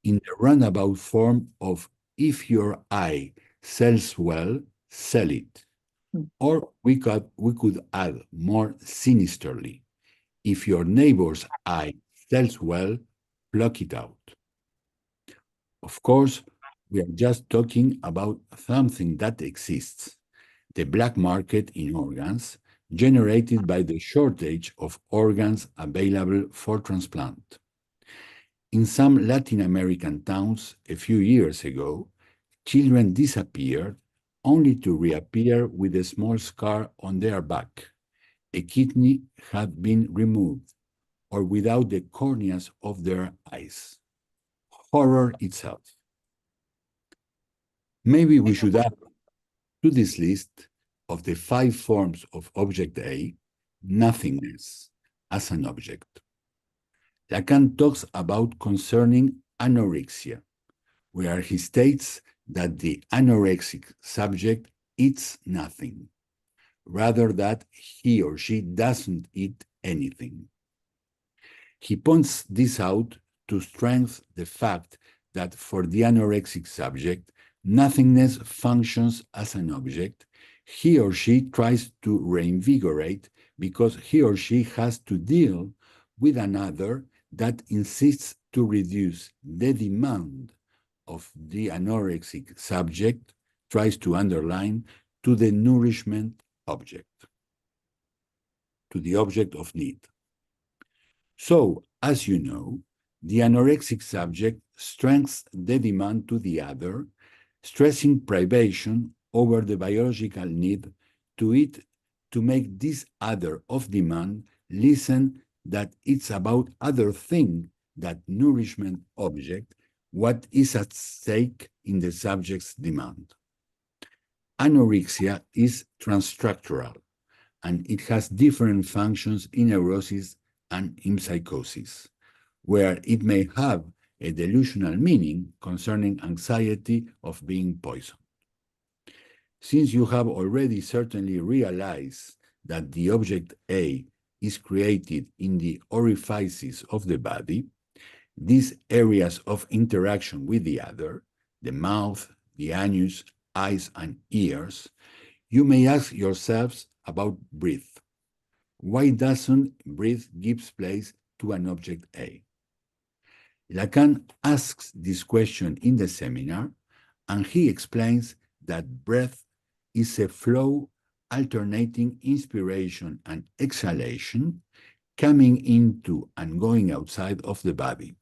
in the roundabout form of if your eye sells well, sell it. Or we could add more sinisterly, if your neighbor's eye sells well, pluck it out. Of course, we are just talking about something that exists, the black market in organs, generated by the shortage of organs available for transplant. In some Latin American towns a few years ago, children disappeared only to reappear with a small scar on their back. A kidney had been removed, or without the corneas of their eyes. Horror itself. Maybe we should add to this list of the 5 forms of object A, nothingness as an object. Lacan talks about concerning anorexia, where he states that the anorexic subject eats nothing, rather that he or she doesn't eat anything. He points this out to strengthen the fact that for the anorexic subject, nothingness functions as an object he or she tries to reinvigorate because he or she has to deal with another that insists to reduce the demand of the anorexic subject, tries to underline, to the nourishment object, to the object of need. So, as you know, the anorexic subject strengthens the demand to the other, stressing privation over the biological need to eat to make this other of demand listen that it's about other thing, that nourishment object, what is at stake in the subject's demand. Anorexia is transstructural, and it has different functions in neurosis and in psychosis, where it may have a delusional meaning concerning anxiety of being poisoned. Since you have already certainly realized that the object A is created in the orifices of the body, these areas of interaction with the other, the mouth, the anus, eyes, and ears, you may ask yourselves about breath. Why doesn't breath give place to an object A? Lacan asks this question in the seminar, and he explains that breath is a flow alternating inspiration and exhalation, coming into and going outside of the body.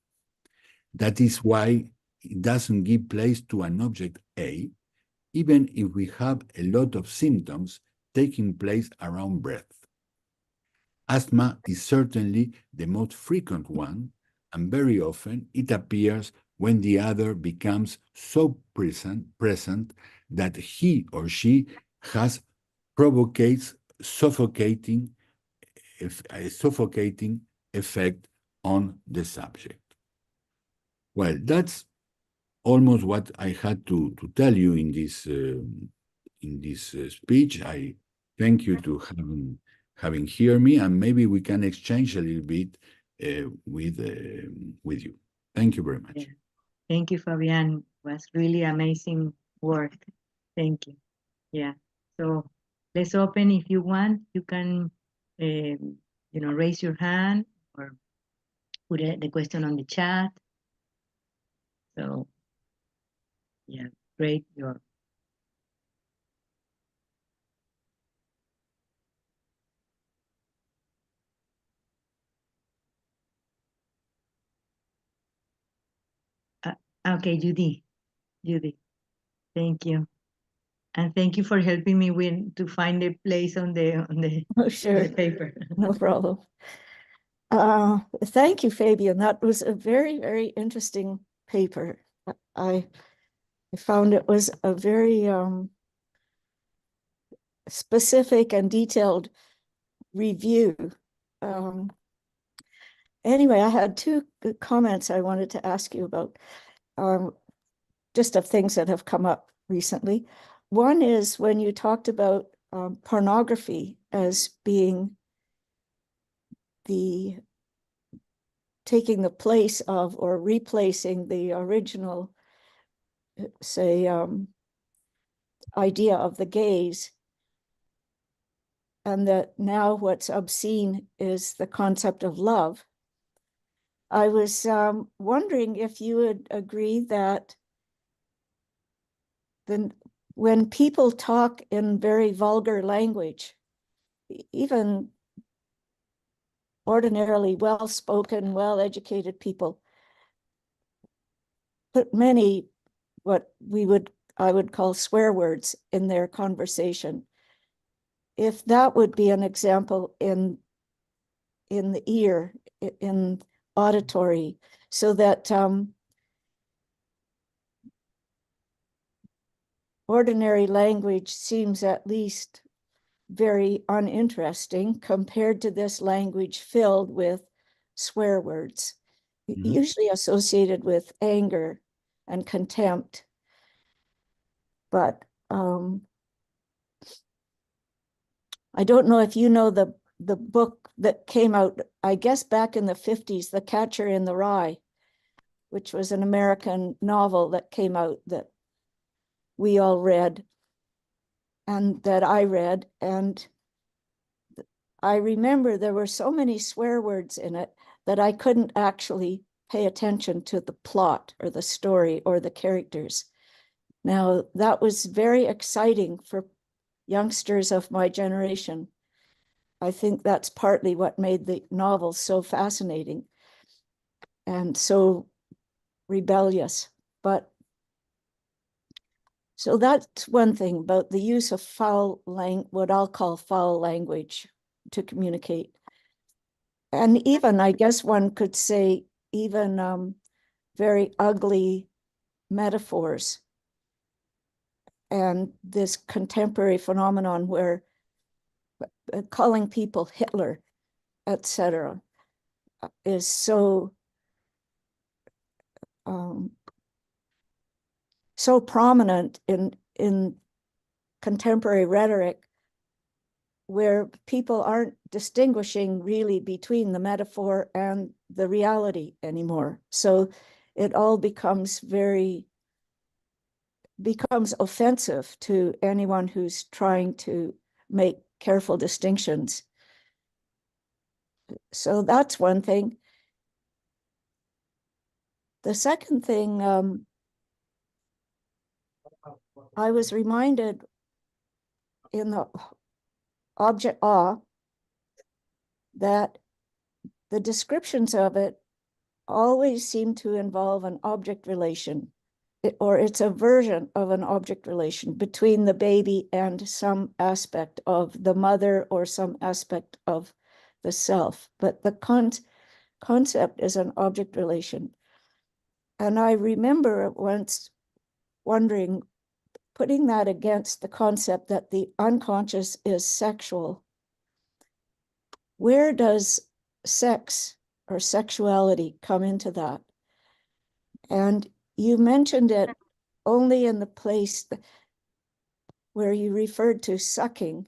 That is why it doesn't give place to an object A, even if we have a lot of symptoms taking place around breath. Asthma is certainly the most frequent one, and very often it appears when the other becomes so present that he or she has provocates suffocating effect on the subject. Well, that's almost what I had to tell you in this speech. I thank you to having heard me, and maybe we can exchange a little bit with you. Thank you very much. Yeah. Thank you, Fabian. It was really amazing work. Thank you. Yeah. So let's open. If you want, you can, raise your hand or put the question on the chat. So, yeah, great. Okay, Judy. Thank you. And thank you for helping me to find a place on the Oh, sure. the paper. No problem. Thank you, Fabian. That was a very, very interesting paper. I found it was a very specific and detailed review. Anyway, I had two comments I wanted to ask you about, just of things that have come up recently. One is when you talked about pornography as being taking the place of or replacing the original, say, idea of the gaze, and that now what's obscene is the concept of love. I was wondering if you would agree that when people talk in very vulgar language, even ordinarily well-spoken, well-educated people put many what I would call swear words in their conversation. If that would be an example in the ear, in auditory, so that ordinary language seems at least very uninteresting compared to this language filled with swear words, usually associated with anger and contempt. But I don't know if you know the book that came out, I guess back in the 50s, The Catcher in the Rye, which was an American novel that came out that we all read and that I read. And I remember there were so many swear words in it that I couldn't actually pay attention to the plot or the story or the characters. Now, that was very exciting for youngsters of my generation. I think that's partly what made the novel so fascinating and so rebellious. But so that's one thing about the use of what I'll call foul language to communicate. And even, I guess one could say, even very ugly metaphors. And this contemporary phenomenon where calling people Hitler, etc., is so so prominent in contemporary rhetoric where people aren't distinguishing really between the metaphor and the reality anymore. So it all becomes offensive to anyone who's trying to make careful distinctions. So that's one thing. The second thing, I was reminded in the object awe that the descriptions of it always seem to involve an object relation, or it's a version of an object relation between the baby and some aspect of the mother or some aspect of the self. But the concept is an object relation. And I remember once wondering, putting that against the concept that the unconscious is sexual, where does sex or sexuality come into that? And you mentioned it only in the place where you referred to sucking.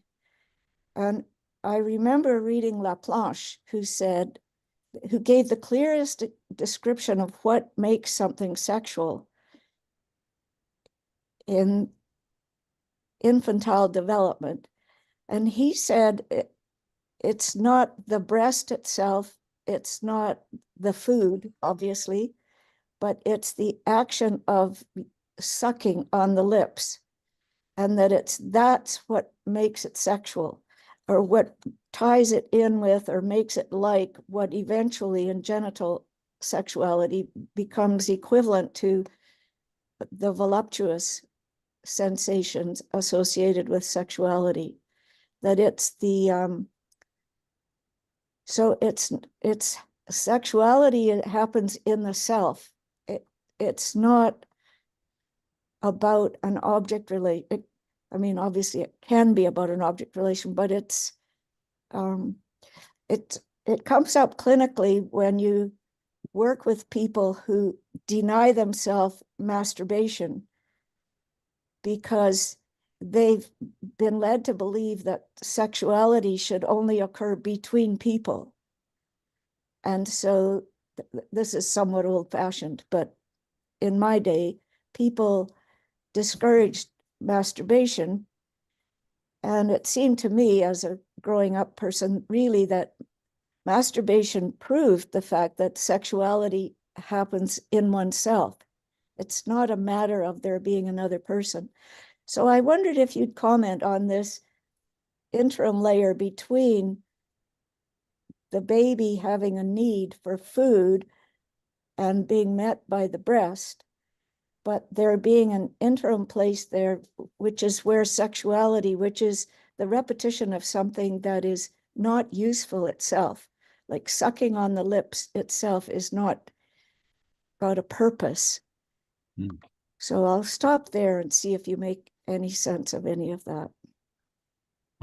And I remember reading Laplanche, who gave the clearest description of what makes something sexual in infantile development. And he said, it's not the breast itself, it's not the food, obviously, but it's the action of sucking on the lips, and that's what makes it sexual, or what ties it in with or makes it like what eventually in genital sexuality becomes equivalent to the voluptuous sensations associated with sexuality. That it's the so it's sexuality, it happens in the self. It's not about an object relation. I mean, obviously it can be about an object relation, but it comes up clinically when you work with people who deny themselves masturbation because they've been led to believe that sexuality should only occur between people. And so this is somewhat old-fashioned, but in my day, people discouraged masturbation. And it seemed to me as a growing up person, really, that masturbation proved the fact that sexuality happens in oneself. It's not a matter of there being another person. So I wondered if you'd comment on this interim layer between the baby having a need for food and being met by the breast, but there being an interim place there, which is where sexuality, which is the repetition of something that is not useful itself, like sucking on the lips itself is not got a purpose. Mm. So I'll stop there and see if you make any sense of any of that.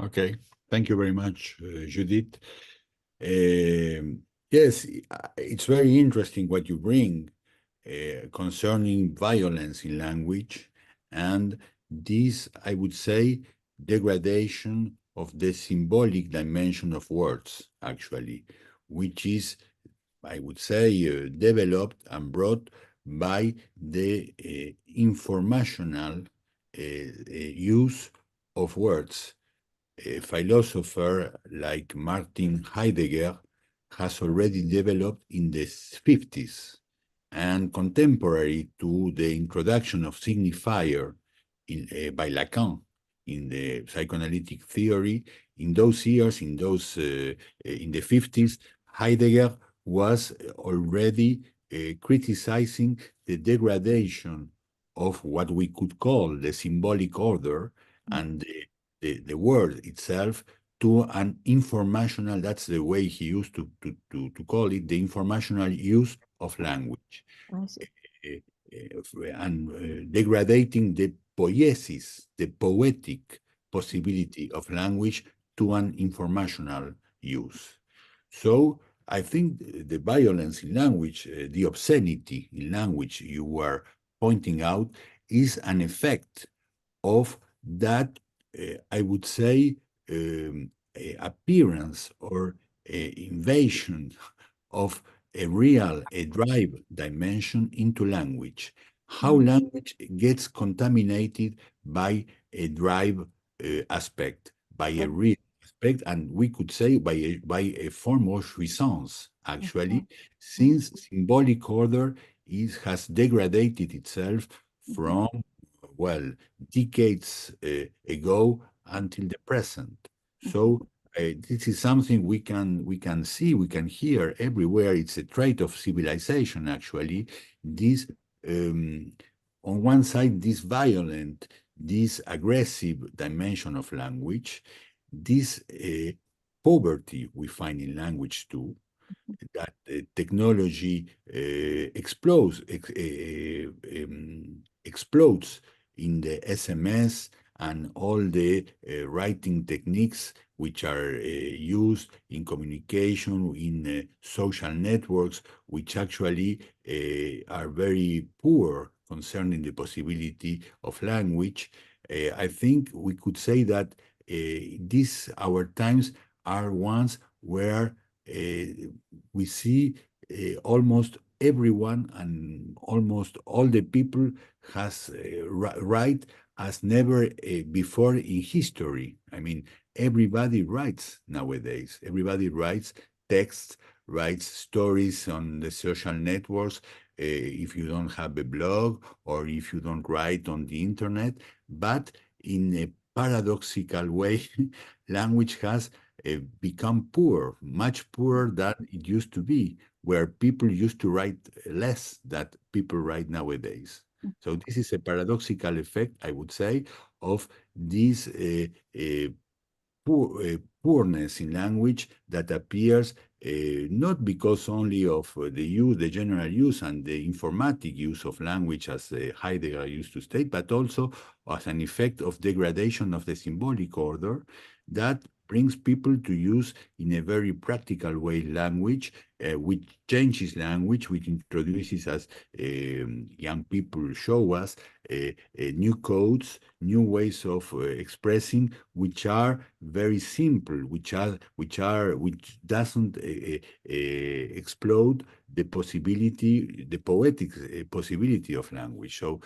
Okay, thank you very much, Judith. Yes, it's very interesting what you bring concerning violence in language and this, I would say, degradation of the symbolic dimension of words, actually, which is, I would say, developed and brought by the informational use of words. A philosopher like Martin Heidegger has already developed in the 50s, and contemporary to the introduction of signifier by Lacan in the psychoanalytic theory. In those years, in the 50s, Heidegger was already criticizing the degradation of what we could call the symbolic order and the word itself to an informational, that's the way he used to call it, the informational use of language. And degrading the poiesis, the poetic possibility of language to an informational use. So I think the violence in language, the obscenity in language you were pointing out, is an effect of that I would say, appearance or invasion of a drive dimension into language. How language gets contaminated by a drive aspect, by a real aspect, and we could say by a form of jouissance, actually, since symbolic order has degraded itself from, well, decades ago until the present. So this is something we can see, we can hear everywhere. It's a trait of civilization, actually. This, on one side, this violent, this aggressive dimension of language, this poverty we find in language too, that technology explodes in the SMS and all the writing techniques which are used in communication, in social networks, which actually are very poor concerning the possibility of language. I think we could say that our times are ones where we see almost everyone and almost all the people has write as never before in history. I mean, everybody writes nowadays. Everybody writes texts, writes stories on the social networks. If you don't have a blog or if you don't write on the internet, but in a paradoxical way, language has become poor, much poorer than it used to be, where people used to write less than people write nowadays. So this is a paradoxical effect, I would say, of this poorness in language that appears not because only of the general use and the informatic use of language, as Heidegger used to state, but also as an effect of degradation of the symbolic order that brings people to use in a very practical way language, which changes language, which introduces, as young people show us, new codes, new ways of expressing, which are very simple, which doesn't explode the possibility, the poetic possibility of language. So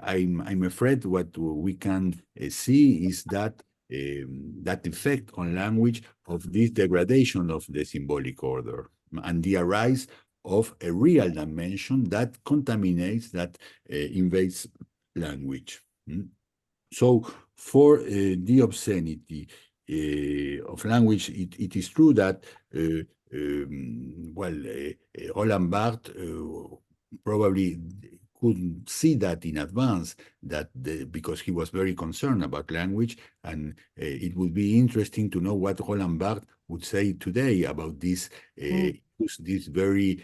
I'm afraid what we can see is that that effect on language of this degradation of the symbolic order and the arise of a real dimension that contaminates, that invades language. So for the obscenity of language, it is true that, Roland Barthes probably couldn't see that in advance, because he was very concerned about language, and it would be interesting to know what Roland Barthes would say today about this this very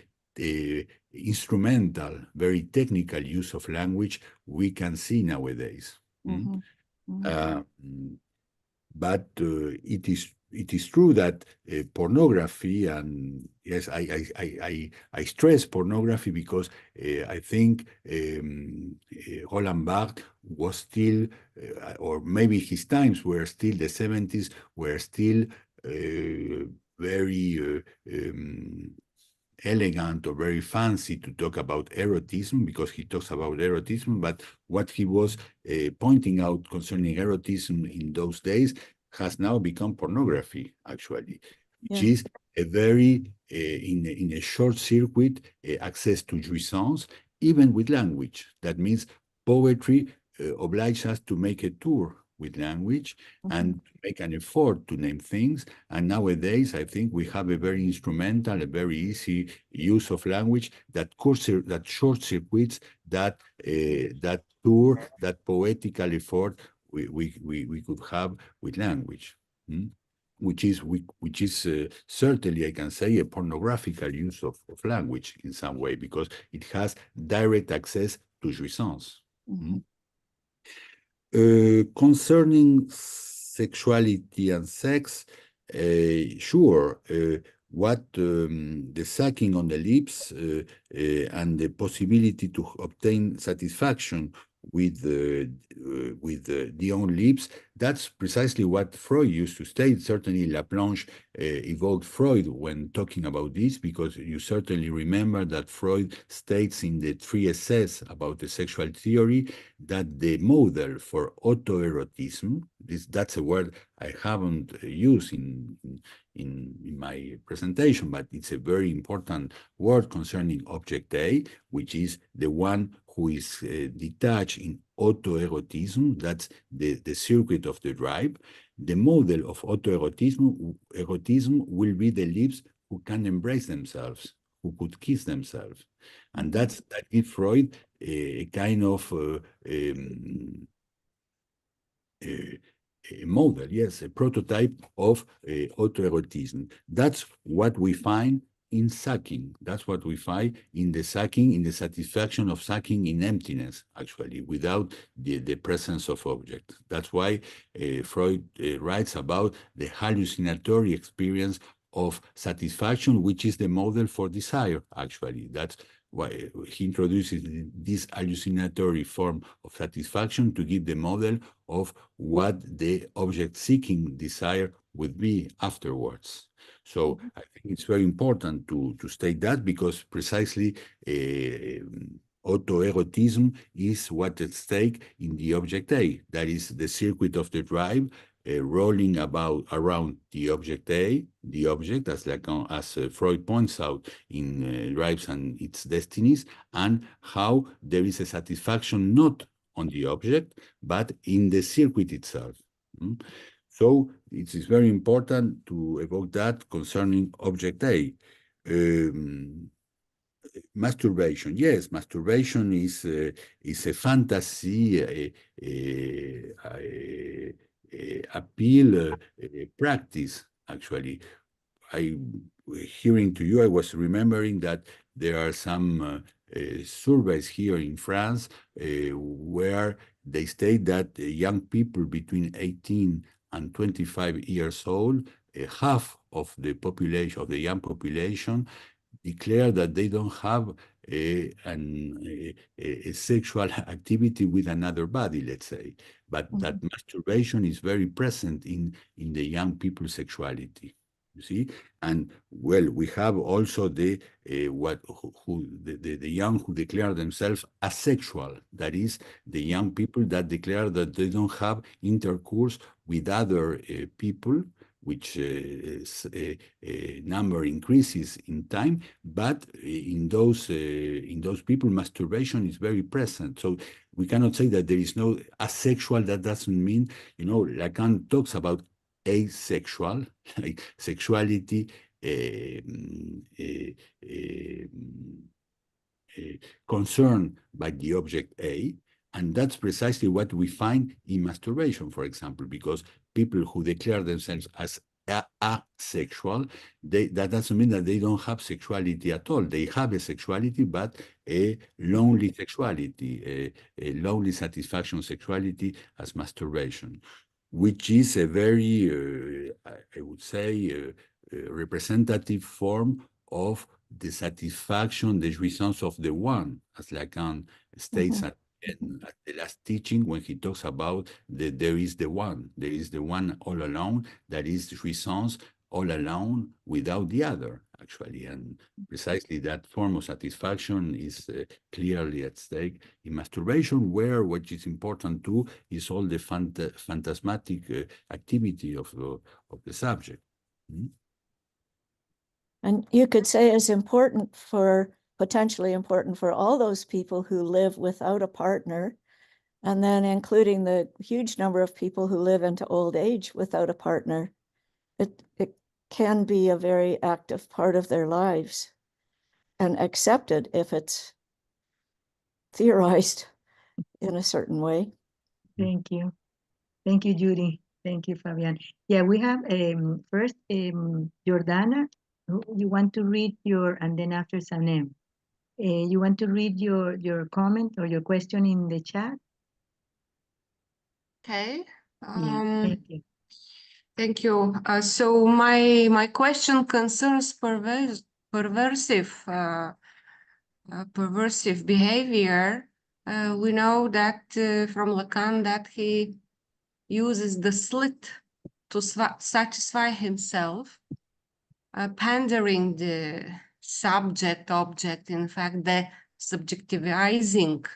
instrumental, very technical use of language we can see nowadays. But it is true that pornography, and yes, I stress pornography because I think Roland Barthes was still, or maybe his times were still, the 70s were still very elegant or very fancy to talk about erotism, because he talks about erotism, but what he was pointing out concerning erotism in those days has now become pornography, actually, which is a very, in a short circuit, access to jouissance, even with language. That means poetry obliges us to make a tour with language and make an effort to name things. And nowadays, I think we have a very instrumental, a very easy use of language that short circuits that tour, that poetical effort we could have with language, which is certainly, I can say, a pornographical use of language in some way, because it has direct access to jouissance. Concerning sexuality and sex, sure, what the sucking on the lips and the possibility to obtain satisfaction with the own lips. That's precisely what Freud used to state. Certainly Laplanche evoked Freud when talking about this, because you certainly remember that Freud states in the 3 essays about the sexual theory that the model for autoerotism, that's a word I haven't used in my presentation, but it's a very important word concerning object A, which is the one who is detached in autoerotism. That's the circuit of the drive. The model of autoerotism will be the lips who can embrace themselves, who could kiss themselves. And that gives Freud a kind of a model, yes, a prototype of autoerotism. That's what we find in sucking. That's what we find in the sucking, in the satisfaction of sucking in emptiness, actually, without the presence of object. That's why Freud writes about the hallucinatory experience of satisfaction, which is the model for desire, actually. That's why he introduces this hallucinatory form of satisfaction to give the model of what the object-seeking desire would be afterwards. So I think it's very important to state that, because precisely autoerotism is what at stake in the object A. That is the circuit of the drive rolling around the object A, the object, as Freud points out in Drives and Its Destinies, and how there is a satisfaction not on the object, but in the circuit itself. So it is very important to evoke that concerning object A. Masturbation, yes, masturbation is a fantasy, appeal practice, actually. Hearing to you, I was remembering that there are some surveys here in France where they state that young people between 18 and 25 years old, half of the population, of the young population, declare that they don't have a sexual activity with another body, let's say, but that masturbation is very present in the young people's sexuality. You see, and well, we have also the young who declare themselves asexual. That is, the young people that declare that they don't have intercourse with other people, which number increases in time, but in those people, masturbation is very present. So we cannot say that there is no asexual. That doesn't mean, Lacan talks about asexual, like sexuality concerned by the object A, and that's precisely what we find in masturbation, for example, because people who declare themselves as asexual, that doesn't mean that they don't have sexuality at all. They have a sexuality, but a lonely sexuality, a lonely satisfaction sexuality as masturbation, which is a very, I would say, representative form of the satisfaction, the jouissance of the one, as Lacan states at the last teaching, when he talks about there is the one all alone, that is jouissance all alone without the other, actually. And precisely that form of satisfaction is clearly at stake in masturbation, where what is important too is all the phantasmatic activity of the subject. And you could say it's potentially important for all those people who live without a partner, and then including the huge number of people who live into old age without a partner. It can be a very active part of their lives and accepted if it's theorized in a certain way. Thank you. Thank you, Judy. Thank you, Fabian. Yeah, we have first Jordana. You want to read and then after Sanem. You want to read your comment or your question in the chat? Okay. Thank you. Thank you. So my question concerns perversive behavior We know that from Lacan that he uses the slit to satisfy himself, pandering the subject-object, in fact, the subjectivizing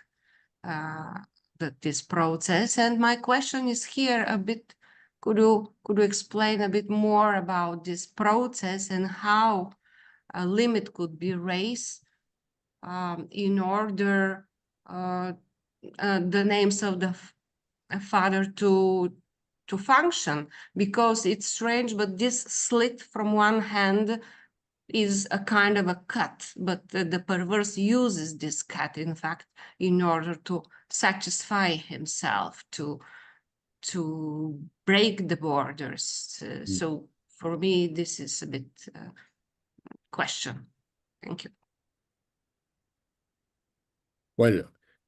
this process. And my question is here a bit, could you explain a bit more about this process and how a limit could be raised in order the names of the father to function? Because it's strange, but this slit from one hand is a kind of a cut, but the perverse uses this cut, in fact, in order to satisfy himself, to break the borders. So for me, this is a bit question. Thank you. Well,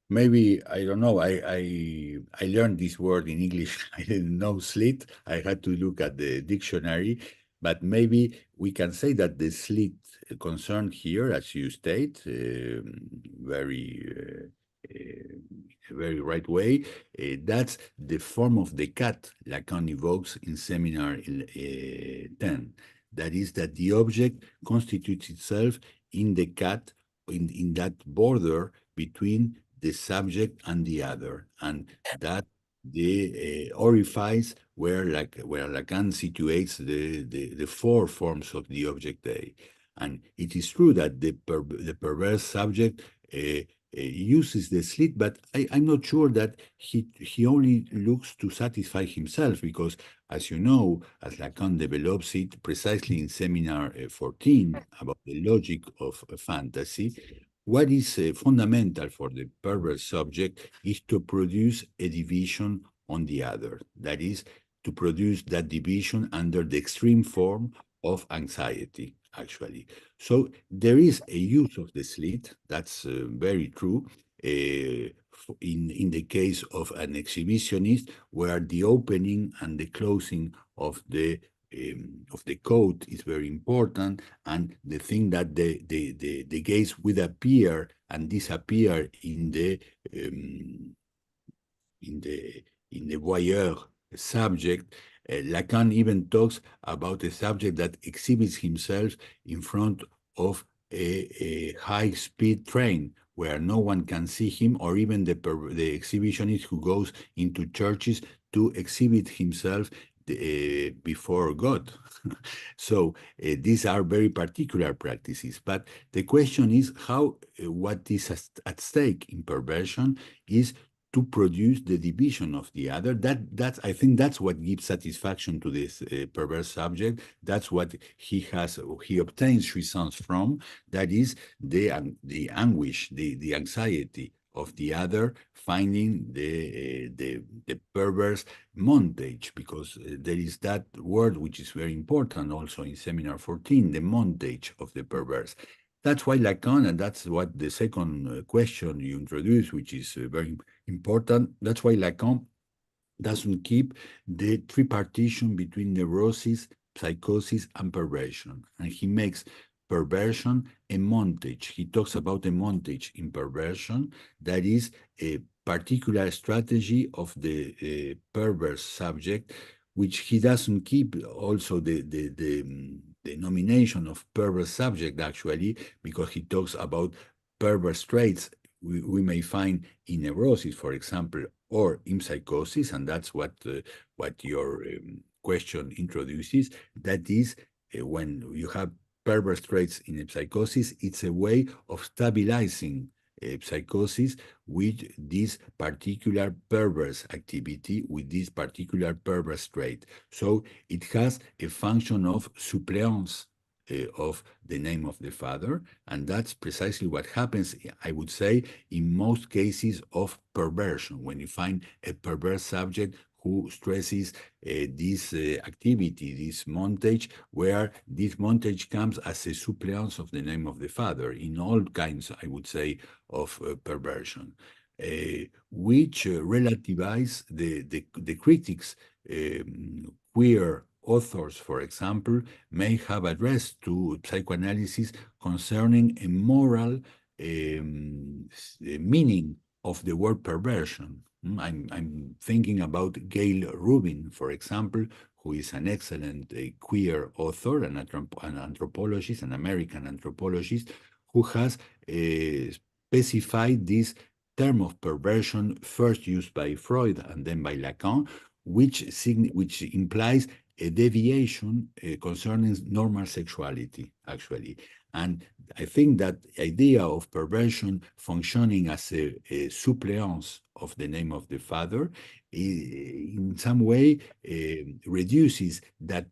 maybe, I don't know, I learned this word in English. I didn't know slit. I had to look at the dictionary, but maybe we can say that the slit concerned here, as you state, very right way, that's the form of the cut Lacan evokes in seminar 10. That is that the object constitutes itself in the cut, in that border between the subject and the other, and that the orifice where Lacan situates the four forms of the object A. And it is true that the perverse subject uses the slit, but I'm not sure that he only looks to satisfy himself, because, as you know, as Lacan develops it precisely in seminar 14 about the logic of fantasy, what is fundamental for the perverse subject is to produce a division on the other. That is, to produce that division under the extreme form of anxiety, actually. So there is a use of the slit, that's very true, in the case of an exhibitionist, where the opening and the closing of the coat is very important, and the thing that the gaze would appear and disappear in the voyeur subject. Lacan even talks about a subject that exhibits himself in front of a high-speed train where no one can see him, or even the exhibitionist who goes into churches to exhibit himself before God. So these are very particular practices. But the question is how what is at stake in perversion is to produce the division of the other. I think that's what gives satisfaction to this perverse subject. That's what he obtains jouissance from. That is the anguish, the anxiety of the other, finding the perverse montage, because there is that word which is very important also in seminar 14, the montage of the perverse. That's why Lacan, and that's what the second question you introduced, which is very important, that's why Lacan doesn't keep the tripartition between neurosis, psychosis, and perversion. And he makes perversion a montage. He talks about a montage in perversion that is a particular strategy of the perverse subject, which he doesn't keep also the nomination of perverse subject, actually, because he talks about perverse traits we may find in neurosis, for example, or in psychosis, and that's what your question introduces. That is, when you have perverse traits in a psychosis, it's a way of stabilizing psychosis with this particular perverse activity, with this particular perverse trait. So it has a function of suppléance of the name of the father, and that's precisely what happens, I would say, in most cases of perversion, when you find a perverse subject who stresses this activity, this montage, where this montage comes as a suppléance of the name of the father in all kinds, I would say, of perversion, which relativize the critics. Queer authors, for example, may have addressed to psychoanalysis concerning a moral meaning of the word perversion. I'm thinking about Gail Rubin, for example, who is an excellent queer author, an anthropologist, an American anthropologist, who has specified this term of perversion first used by Freud and then by Lacan, which implies a deviation concerning normal sexuality, actually. And I think that idea of perversion functioning as a suppléance of the name of the father in some way reduces that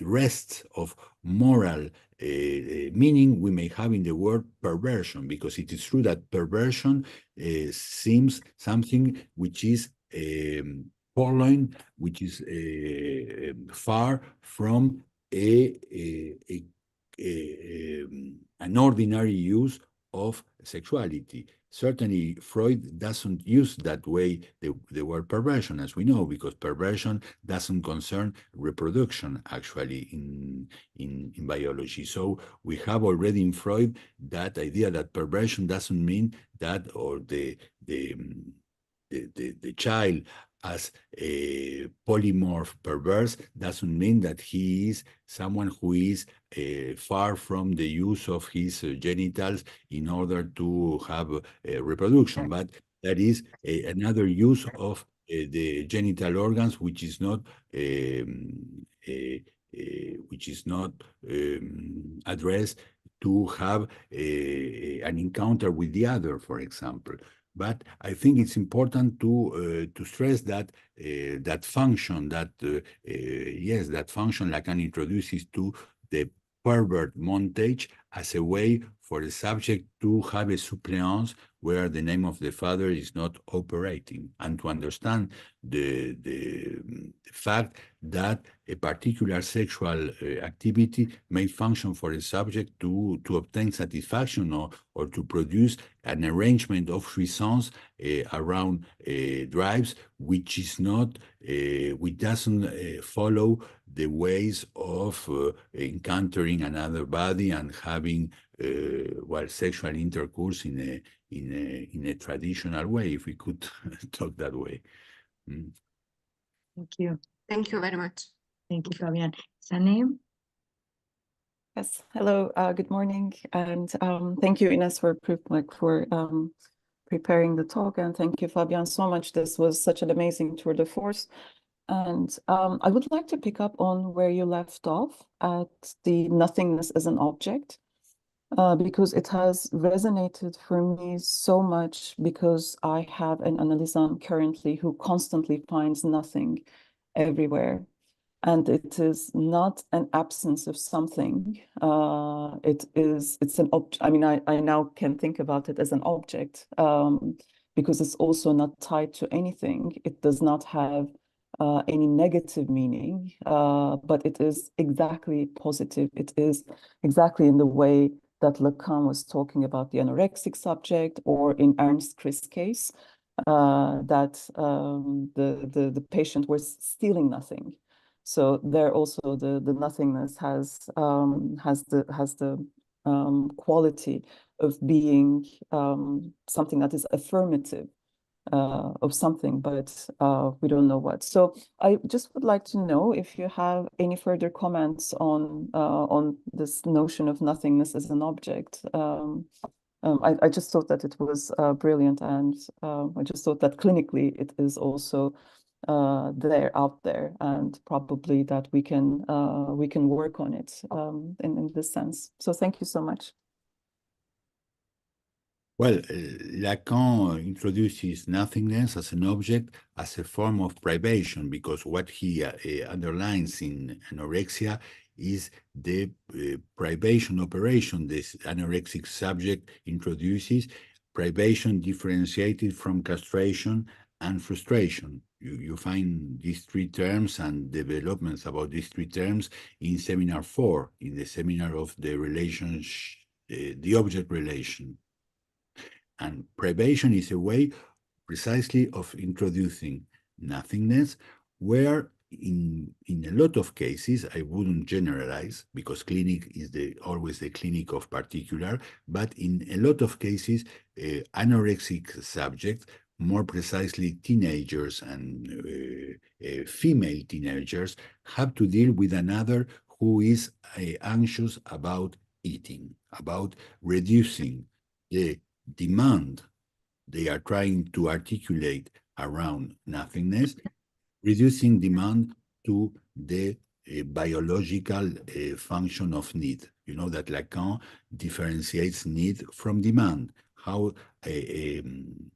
rest of moral meaning we may have in the word perversion, because it is true that perversion seems something which is foreign, which is far from an ordinary use of sexuality. Certainly, Freud doesn't use that way the word perversion, as we know, because perversion doesn't concern reproduction, actually, in biology. So we have already in Freud that idea that perversion doesn't mean that, or the child as a polymorph perverse doesn't mean that he is someone who is far from the use of his genitals in order to have reproduction, but that is another use of the genital organs, which is not addressed to have an encounter with the other, for example. But I think it's important to stress that that function, that function Lacan introduces to the pervert montage as a way for the subject to have a suppléance where the name of the father is not operating, and to understand the fact that a particular sexual activity may function for a subject to obtain satisfaction or to produce an arrangement of jouissance around drives, which is not, which doesn't follow the ways of encountering another body and having sexual intercourse in a traditional way, if we could talk that way. Thank you. Thank you very much. Thank you, Fabian. Sanem? Yes, hello, good morning, and thank you, Ines, for preparing the talk, and thank you, Fabian, so much. This was such an amazing tour de force, and I would like to pick up on where you left off at the nothingness as an object, because it has resonated for me so much, because I have an analysand currently who constantly finds nothing everywhere. And it is not an absence of something. It's an object. I mean, I now can think about it as an object because it's also not tied to anything. It does not have any negative meaning, but it is exactly positive. It is exactly in the way that Lacan was talking about the anorexic subject, or in Ernst Christ's case, that the patient was stealing nothing. So there also the nothingness has the quality of being something that is affirmative of something, but we don't know what. So I just would like to know if you have any further comments on this notion of nothingness as an object. I just thought that it was brilliant, and I just thought that clinically it is also out there, and probably that we can work on it in this sense. So thank you so much. Well, Lacan introduces nothingness as an object, as a form of privation, because what he underlines in anorexia is the privation operation this anorexic subject introduces, privation differentiated from castration and frustration. You find these three terms and developments about these three terms in seminar 4, in the seminar of the relationship, the object relation. And privation is a way precisely of introducing nothingness, where in a lot of cases, I wouldn't generalize because clinic is always the clinic of particular, but in a lot of cases, anorexic subjects, more precisely teenagers and female teenagers, have to deal with another who is anxious about eating, about reducing the demand they are trying to articulate around nothingness, reducing demand to the biological function of need. You know that Lacan differentiates need from demand. How an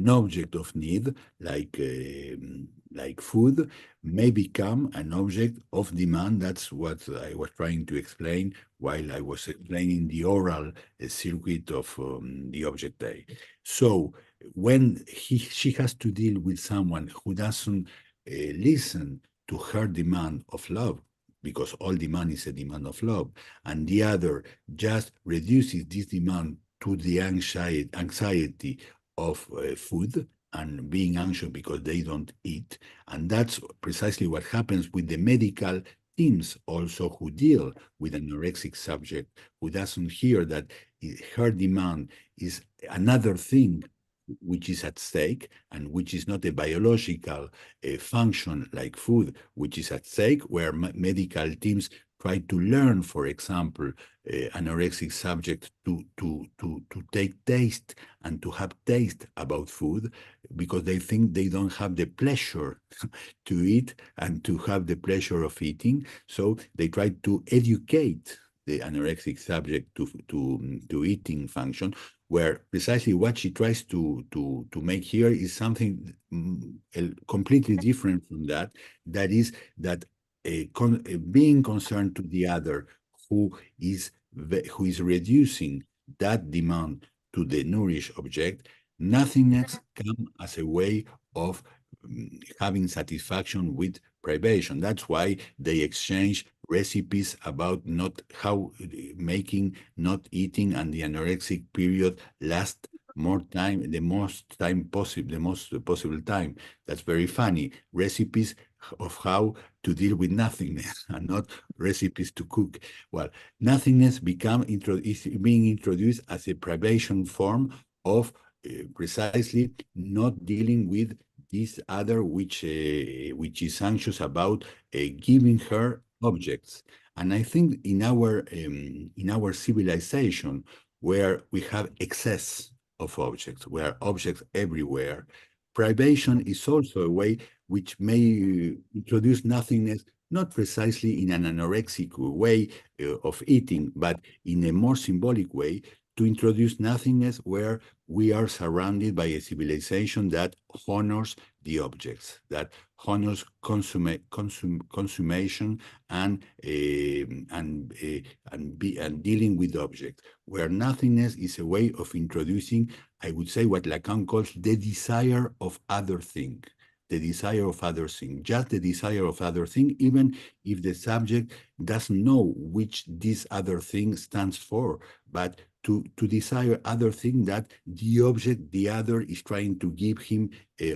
object of need, like food, may become an object of demand. That's what I was trying to explain while I was explaining the oral circuit of the object A. So when she has to deal with someone who doesn't listen to her demand of love, because all demand is a demand of love, and the other just reduces this demand to the anxiety of food and being anxious because they don't eat. And that's precisely what happens with the medical teams also who deal with an anorexic subject who doesn't hear that her demand is another thing which is at stake and which is not a biological function like food, which is at stake, where medical teams try to learn, for example, anorexic subjects to take taste and to have taste about food because they think they don't have the pleasure to eat and to have the pleasure of eating. So they try to educate the anorexic subject to eating function, where precisely what she tries to make here is something completely different from that. That is that being concerned to the other who is reducing that demand to the nourished object, nothingness comes as a way of having satisfaction with privation. That's why they exchange recipes about not eating and the anorexic period last more time, the most possible time. That's very funny. Recipes of how to deal with nothingness and not recipes to cook. Well, nothingness is being introduced as a privation form of precisely not dealing with this other which is anxious about giving her objects. And I think in our civilization, where we have excess of objects, where objects everywhere, privation is also a way which may introduce nothingness, not precisely in an anorexic way of eating, but in a more symbolic way, to introduce nothingness where we are surrounded by a civilization that honors the objects, that honors consummation and dealing with objects, where nothingness is a way of introducing, I would say, what Lacan calls the desire of other thing. The desire of other thing, just the desire of other thing, even if the subject doesn't know which this other thing stands for, but to desire other thing that the object, the other, is trying to give him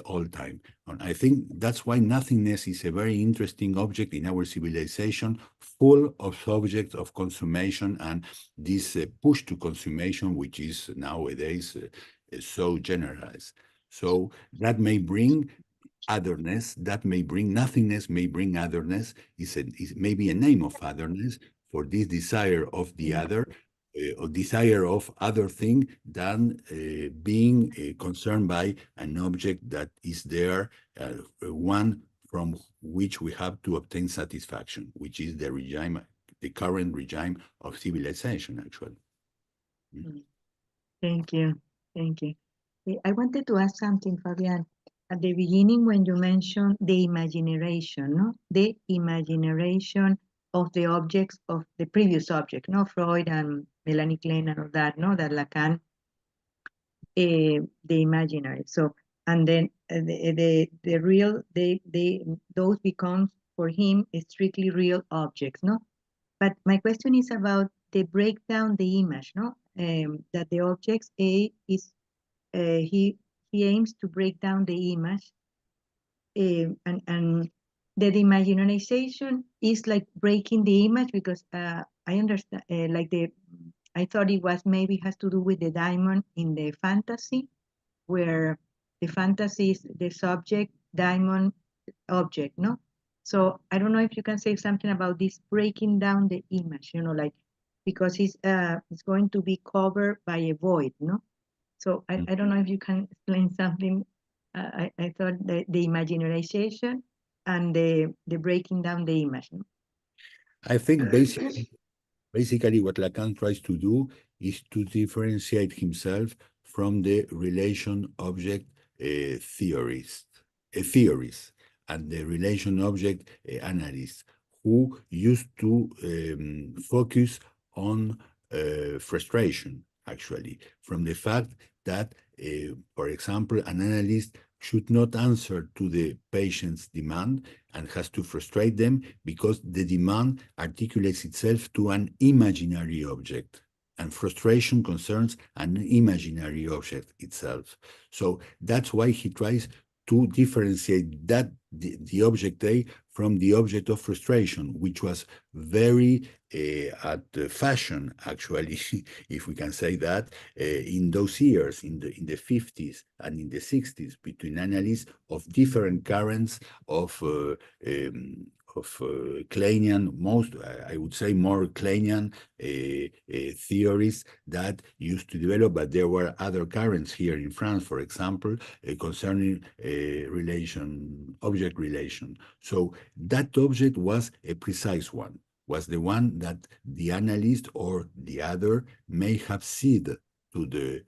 all time. And I think that's why nothingness is a very interesting object in our civilization, full of subjects of consummation and this push to consummation, which is nowadays so generalized. So that may bring otherness, that may bring nothingness, may bring otherness, is maybe a name of otherness for this desire of the other, or desire of other thing than being concerned by an object that is there, one from which we have to obtain satisfaction, which is the regime, the current regime of civilization, actually. Thank you. Thank you. I wanted to ask something, Fabian. At the beginning, when you mentioned the imagination, no? The imagination of the objects of the previous object, no? Freud and Melanie Klein and all that, no? That Lacan, the imaginary. So, and then the real, those become for him strictly real objects, no? But my question is about the breakdown, the image, no? That the objects is he aims to break down the image, and the deimagination is like breaking the image, because I understand, I thought it was maybe has to do with the diamond in the fantasy, where the fantasy is the subject, diamond, object, no? So I don't know if you can say something about this breaking down the image, like, because it's going to be covered by a void, no? So I don't know if you can explain something. I thought the imagination and the breaking down the image. No? I think basically what Lacan tries to do is to differentiate himself from the relation-object theories and the relation-object analysts who used to focus on frustration, actually, from the fact that, for example, an analyst should not answer to the patient's demand and has to frustrate them because the demand articulates itself to an imaginary object. And frustration concerns an imaginary object itself. So that's why he tries to differentiate that the object A from the object of frustration, which was very at fashion, actually, if we can say that, in those years, in the 50s and in the 60s, between analysts of different currents of Kleinian, I would say more Kleinian theories that used to develop, but there were other currents here in France, for example, concerning object relation. So that object was a precise one, was the one that the analyst or the other may have ceded to the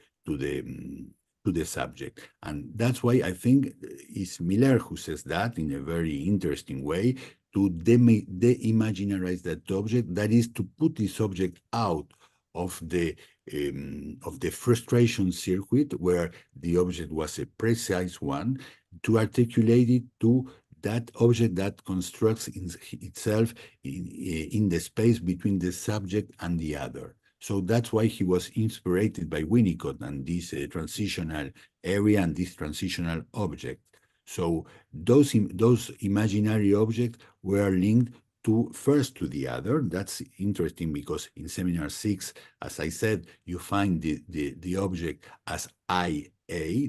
subject. And that's why I think it's Miller who says that in a very interesting way, to de-imaginarize that object, that is to put this object out of the frustration circuit where the object was a precise one, to articulate it to that object that constructs itself in the space between the subject and the other. So that's why he was inspired by Winnicott and this transitional area and this transitional object. So those imaginary objects were linked first to the other. That's interesting because in Seminar 6, as I said, you find the object as IA,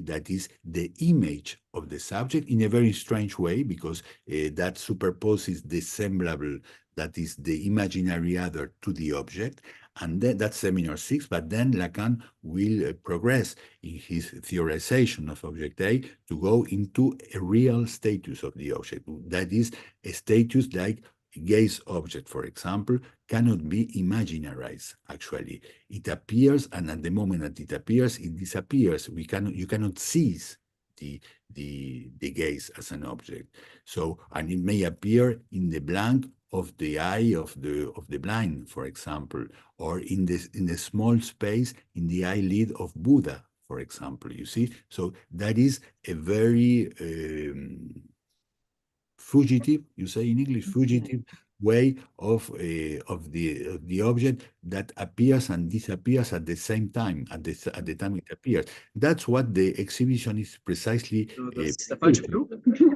that is the image of the subject, in a very strange way, because that superposes the semblable, that is the imaginary other, to the object. And then that's Seminar 6, but then Lacan will progress in his theorization of object A to go into a real status of the object. That is a status like gaze object, for example, cannot be imaginarized, actually. It appears, and at the moment that it appears, it disappears. You cannot seize the gaze as an object. So, and it may appear in the blank of the eye of the blind, for example, or in the small space in the eyelid of Buddha, for example, you see? So that is a very fugitive, you say in English, fugitive way of the object that appears and disappears at the same time, at the time it appears. That's what the exhibition is precisely.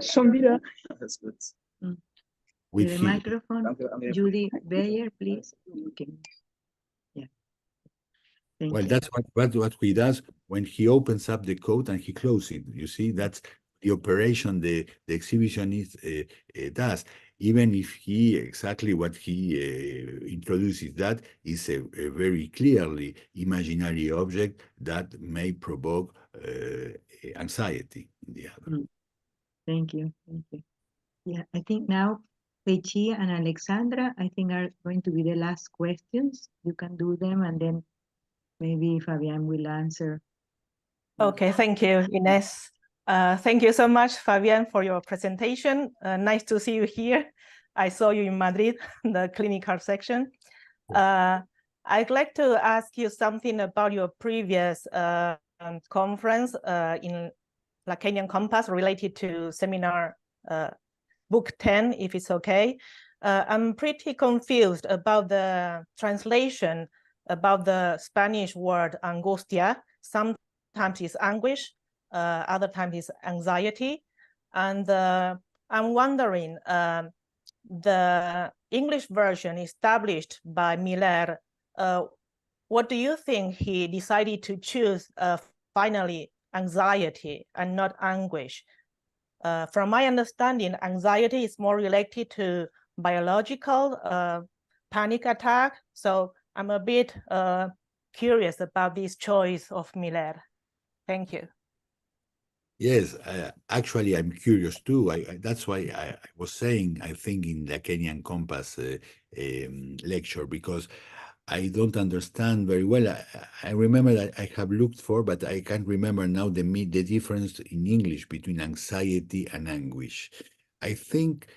Schon wieder. That's good. With the microphone, Judy Bayer, please. Okay. Yeah. Thank Well, you. that's what he does when he opens up the coat and he closes it. You see, that's the operation the exhibitionist does. Even if exactly what he introduces, that is a very clearly imaginary object that may provoke anxiety in the other. Thank you. Thank you. Yeah, I think now Pechi and Alexandra, I think, are going to be the last questions. You can do them, and then maybe Fabian will answer. Okay, thank you, Ines. Thank you so much, Fabian, for your presentation. Nice to see you here. I saw you in Madrid, the clinical section. I'd like to ask you something about your previous conference in Lacanian Compass related to seminar book 10, if it's okay. I'm pretty confused about the translation about the Spanish word angustia. Sometimes it's anguish, other times it's anxiety. And I'm wondering, the English version established by Miller, what do you think he decided to choose finally anxiety and not anguish? From my understanding, anxiety is more related to biological panic attack. So I'm a bit curious about this choice of Miller. Thank you. Yes, actually, I'm curious too. That's why I was saying, I think in Lacanian Compass lecture, because I don't understand very well. I remember that I have looked for, but I can't remember now the difference in English between anxiety and anguish. I think,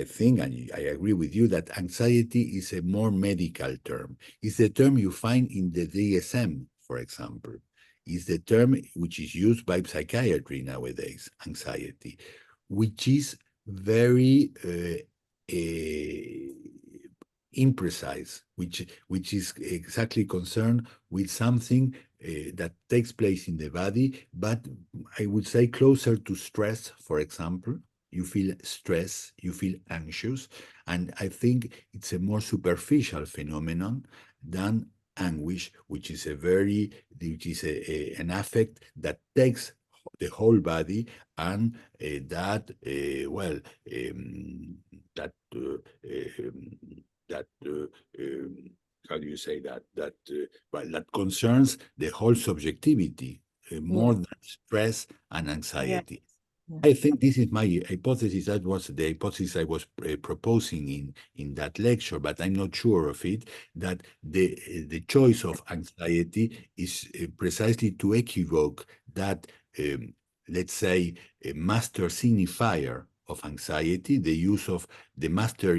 and I agree with you, that anxiety is a more medical term. It's the term you find in the DSM, for example. Is the term which is used by psychiatry nowadays, anxiety, which is very imprecise, which is exactly concerned with something that takes place in the body, but I would say closer to stress, for example. You feel stress, you feel anxious, and I think it's a more superficial phenomenon than anguish, which is an affect that takes the whole body, and how do you say that? That concerns the whole subjectivity more than stress and anxiety. I think this is my hypothesis. That was the hypothesis I was proposing in that lecture, but I'm not sure of it, that the choice of anxiety is precisely to equivoke that, let's say, a master signifier of anxiety, the use of the master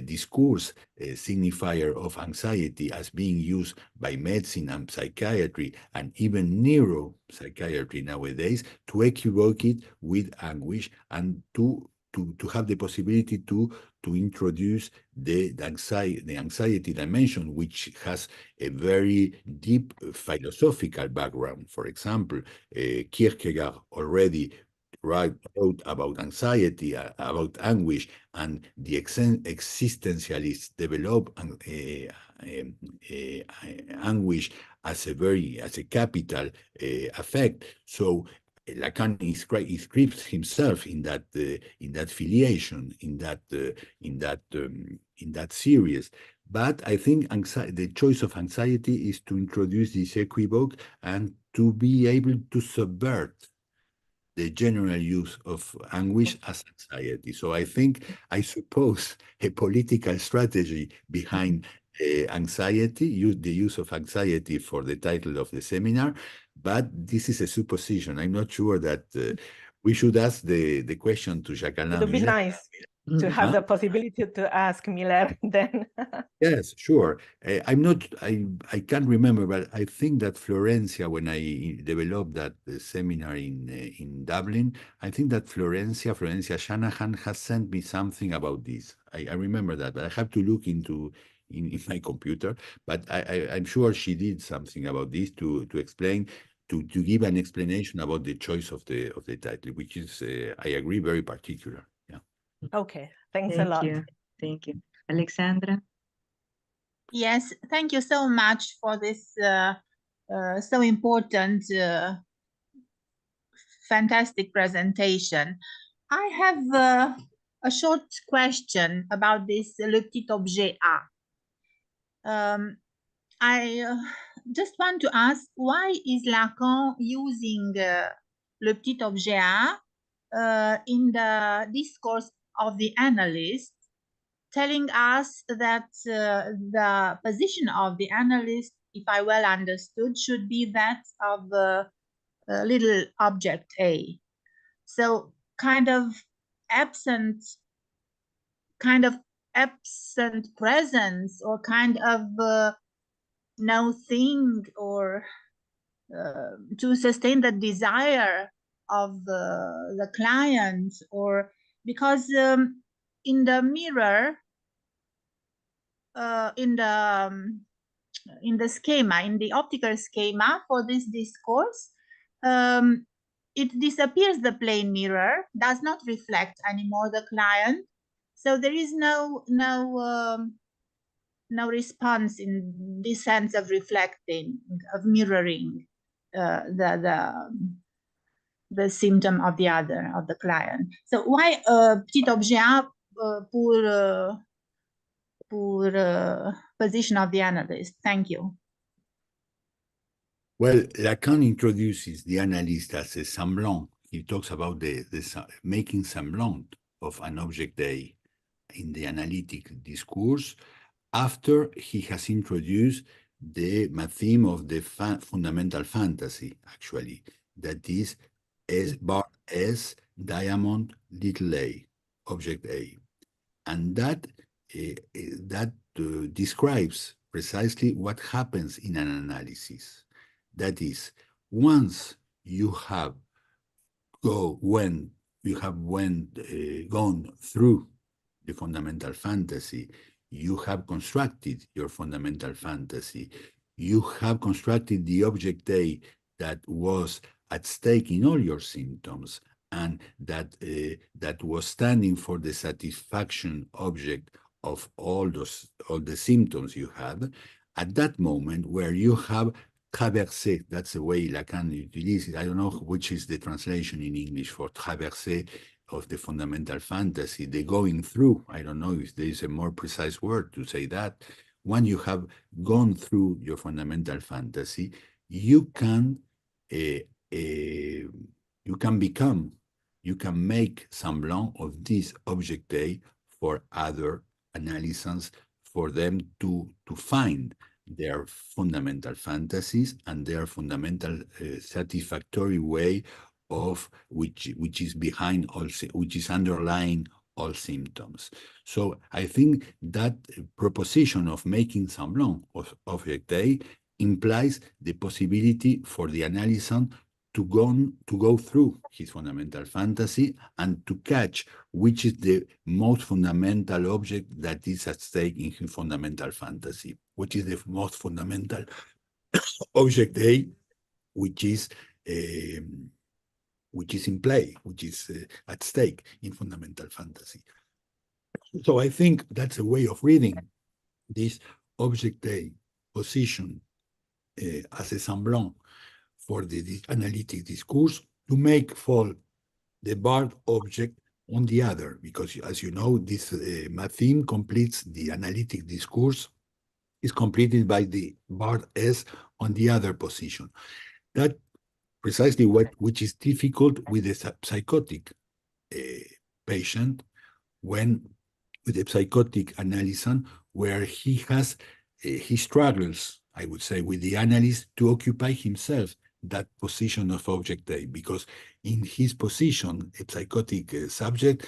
discourse signifier of anxiety as being used by medicine and psychiatry and even neuropsychiatry nowadays, to equivoke it with anguish, and to have the possibility to introduce the anxiety dimension, which has a very deep philosophical background. For example, Kierkegaard already wrote about anxiety, about anguish, and the existentialists develop anguish as a capital affect. So Lacan inscribes himself in that filiation, in that series. But I think the choice of anxiety is to introduce this equivoque and to be able to subvert the general use of anguish as anxiety. So I suppose a political strategy behind anxiety, the use of anxiety for the title of the seminar, but this is a supposition. I'm not sure that we should ask the question to Jacques-Alain. It would be nice to have the possibility to ask Miller then. Yes, sure. I can't remember, but I think that Florencia, when I developed that seminar in Dublin, I think that Florencia Shanahan has sent me something about this. I remember that, but I have to look in my computer. But I'm sure she did something about this to explain, to give an explanation about the choice of the title, which is, I agree, very particular. Yeah. Okay, thanks a lot. Thank you. Alexandra? Yes, thank you so much for this so important, fantastic presentation. I have a short question about this le petit objet A. I just want to ask, why is Lacan using le petit objet A in the discourse of the analyst, telling us that the position of the analyst, if I well understood, should be that of little object A. So kind of absent presence, or kind of no thing, or to sustain the desire of the client, or because in the mirror, in the schema, in the optical schema for this discourse, it disappears the plane mirror, does not reflect anymore the client. So there is no response in this sense of reflecting, of mirroring the symptom of the other, of the client. So why petit objet pour position of the analyst? Thank you. Well, Lacan introduces the analyst as a semblant. He talks about the making semblant of an object A in the analytic discourse after he has introduced the theme of the fundamental fantasy, actually, that is bar S, diamond, little a, object A. And that describes precisely what happens in an analysis. That is, once you have gone through the fundamental fantasy, you have constructed your fundamental fantasy, you have constructed the object A that was at stake in all your symptoms, and that was standing for the satisfaction object of all the symptoms you had. At that moment, where you have traversé, that's the way Lacan utilizes it. I don't know which is the translation in English for traversé of the fundamental fantasy, the going through. I don't know if there is a more precise word to say that. When you have gone through your fundamental fantasy, you can make semblant of this object A for other analysts, for them to find their fundamental fantasies and their fundamental satisfactory way of which is behind all, which is underlying all symptoms. So I think that proposition of making semblant of object A implies the possibility for the analyst to go through his fundamental fantasy and to catch which is the most fundamental object that is at stake in his fundamental fantasy, which is the most fundamental object A, which is in play, which is at stake in fundamental fantasy. So I think that's a way of reading this object A position as a semblant for the analytic discourse to make fall the barred object on the other, because as you know, this theme completes the analytic discourse, is completed by the barred S on the other position. That precisely which is difficult with a psychotic patient, when with a psychotic analyst, where he struggles, I would say, with the analyst to occupy himself that position of object A, because in his position, a psychotic subject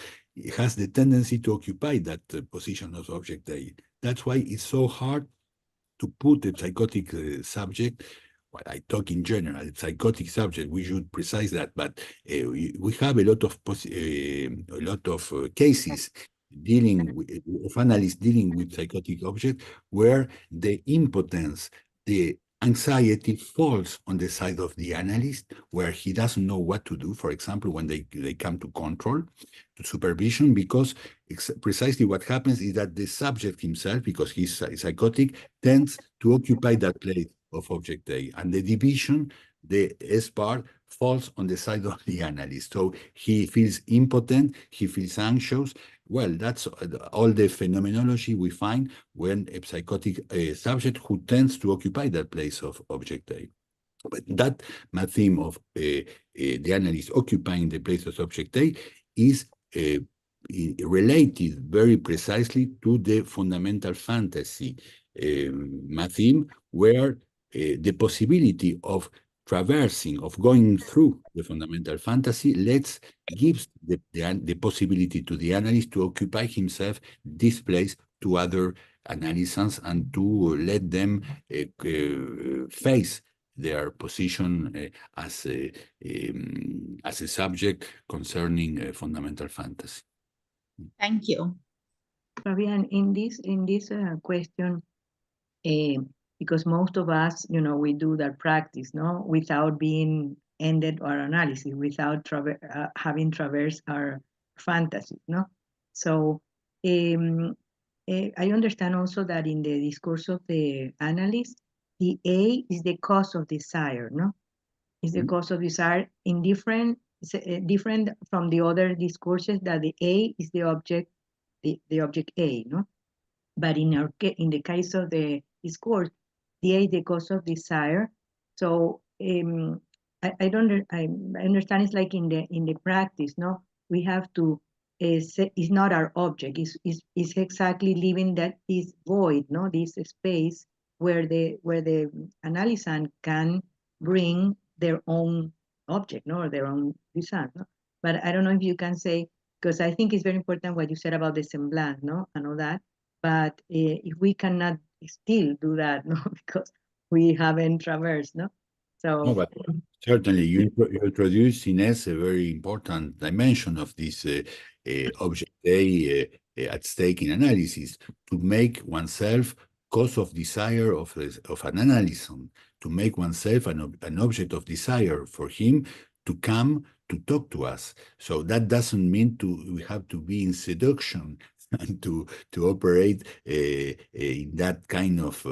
has the tendency to occupy that position of object A. That's why it's so hard to put a psychotic subject. Well, I talk in general, a psychotic subject, we should precise that, but we have a lot of cases dealing with, of analysts dealing with psychotic objects, where the impotence, the anxiety falls on the side of the analyst, where he doesn't know what to do, for example, when they come to control, to supervision, because precisely what happens is that the subject himself, because he's psychotic, tends to occupy that place of object A, and the division, the S part, falls on the side of the analyst. So he feels impotent, he feels anxious. Well, that's all the phenomenology we find when a psychotic subject who tends to occupy that place of object A. But that theme of the analyst occupying the place of object A is related very precisely to the fundamental fantasy theme, where the possibility of traversing, of going through the fundamental fantasy, gives the possibility to the analyst to occupy himself this place to other analysts and to let them face their position as a subject concerning fundamental fantasy. Thank you. Fabian, in this question, because most of us, we do that practice, no, without being ended our analysis without having traversed our fantasies, no? So I understand also that in the discourse of the analyst, the A is the cause of desire, no? Is the cause of desire in different from the other discourses that the A is the object, the object A, no? But in the case of the discourse, the A is the cause of desire. So I understand it's like in the practice, no? We have to it's not our object. It's exactly leaving that this void, no? This space where the analysand can bring their own object, no, or their own desire, no? But I don't know if you can say, because I think it's very important what you said about the semblance, no, and all that. But if we cannot still do that, no, because we haven't traversed, no. So no, but certainly you introduced, Ines, a very important dimension of this object A at stake in analysis, to make oneself cause of desire of an analysand, to make oneself an object of desire for him to come to talk to us. So that doesn't mean we have to be in seduction and to operate in that kind of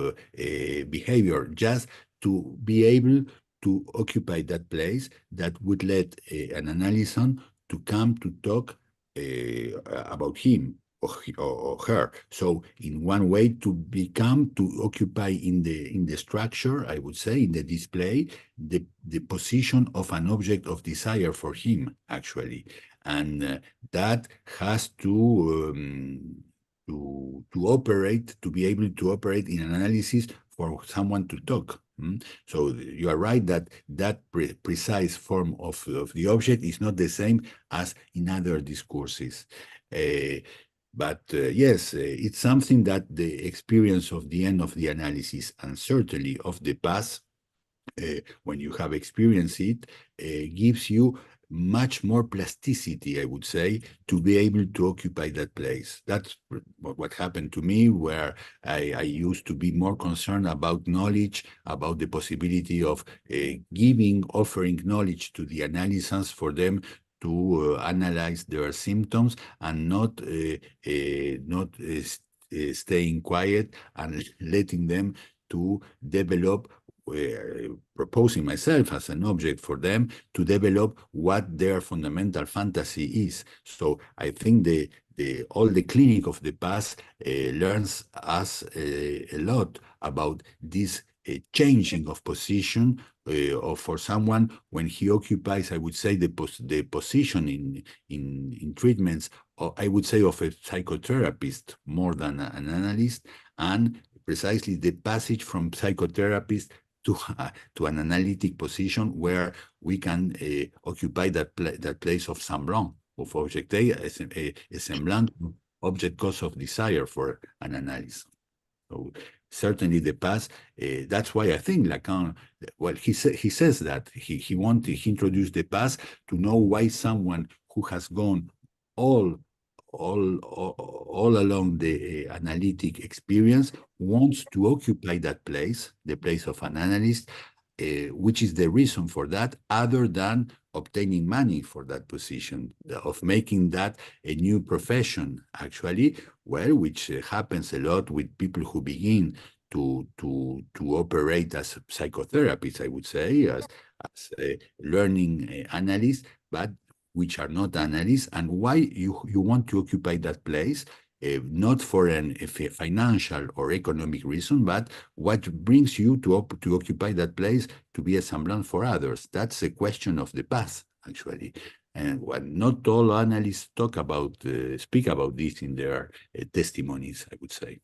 behavior, just to be able to occupy that place that would let an analysand to come to talk about him or her. So in one way, to occupy in the structure, I would say, in the display, the position of an object of desire for him, actually. And that has to operate, to be able to operate in an analysis for someone to talk. So you are right that precise form of the object is not the same as in other discourses. But yes, it's something that the experience of the end of the analysis, and certainly of the past, when you have experienced it, gives you much more plasticity, I would say, to be able to occupy that place. That's what happened to me, where I used to be more concerned about knowledge, about the possibility of offering knowledge to the analysts for them to analyze their symptoms, and not staying quiet and letting them to develop, proposing myself as an object for them to develop what their fundamental fantasy is. So I think all the clinic of the past learns us a lot about this changing of position for someone when he occupies, I would say, the position in treatments, or I would say, of a psychotherapist more than an analyst, and precisely the passage from psychotherapist to an analytic position where we can occupy that place of semblant, of object A, a semblant object cause of desire for an analyst. So certainly the past, that's why I think Lacan, well, he says that he introduced the past to know why someone who has gone all along the analytic experience wants to occupy that place, the place of an analyst, which is the reason for that, other than obtaining money for that position, of making that a new profession, actually, well, which happens a lot with people who begin to operate as psychotherapists, I would say, as learning analysts, but which are not analysts. And why you want to occupy that place, not for a financial or economic reason, but what brings you to occupy that place to be a semblant for others. That's a question of the past, actually. And what not all analysts speak about this in their testimonies, I would say.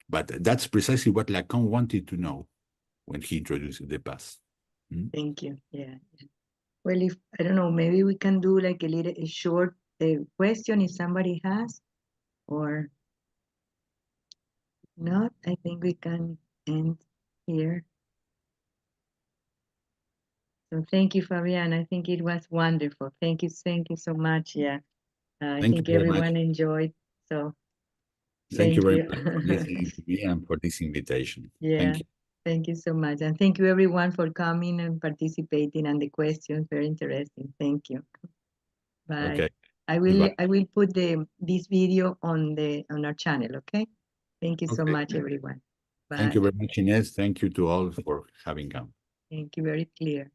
But that's precisely what Lacan wanted to know when he introduced the past. Thank you. Yeah. Well, if I don't know, maybe we can do like a short question if somebody has, or not. I think we can end here. So thank you, Fabian. I think it was wonderful. Thank you so much. Yeah, I think everyone enjoyed. So thank you very much for listening to me and for this invitation. Yeah. Thank you. Thank you so much. And thank you everyone for coming and participating and the questions. Very interesting. Thank you. Bye. Okay. I will Goodbye. put this video on our channel, okay? Thank you so Okay. much, everyone. Bye. Thank you very much, Ines. Thank you to all for having come. Thank you, very clear.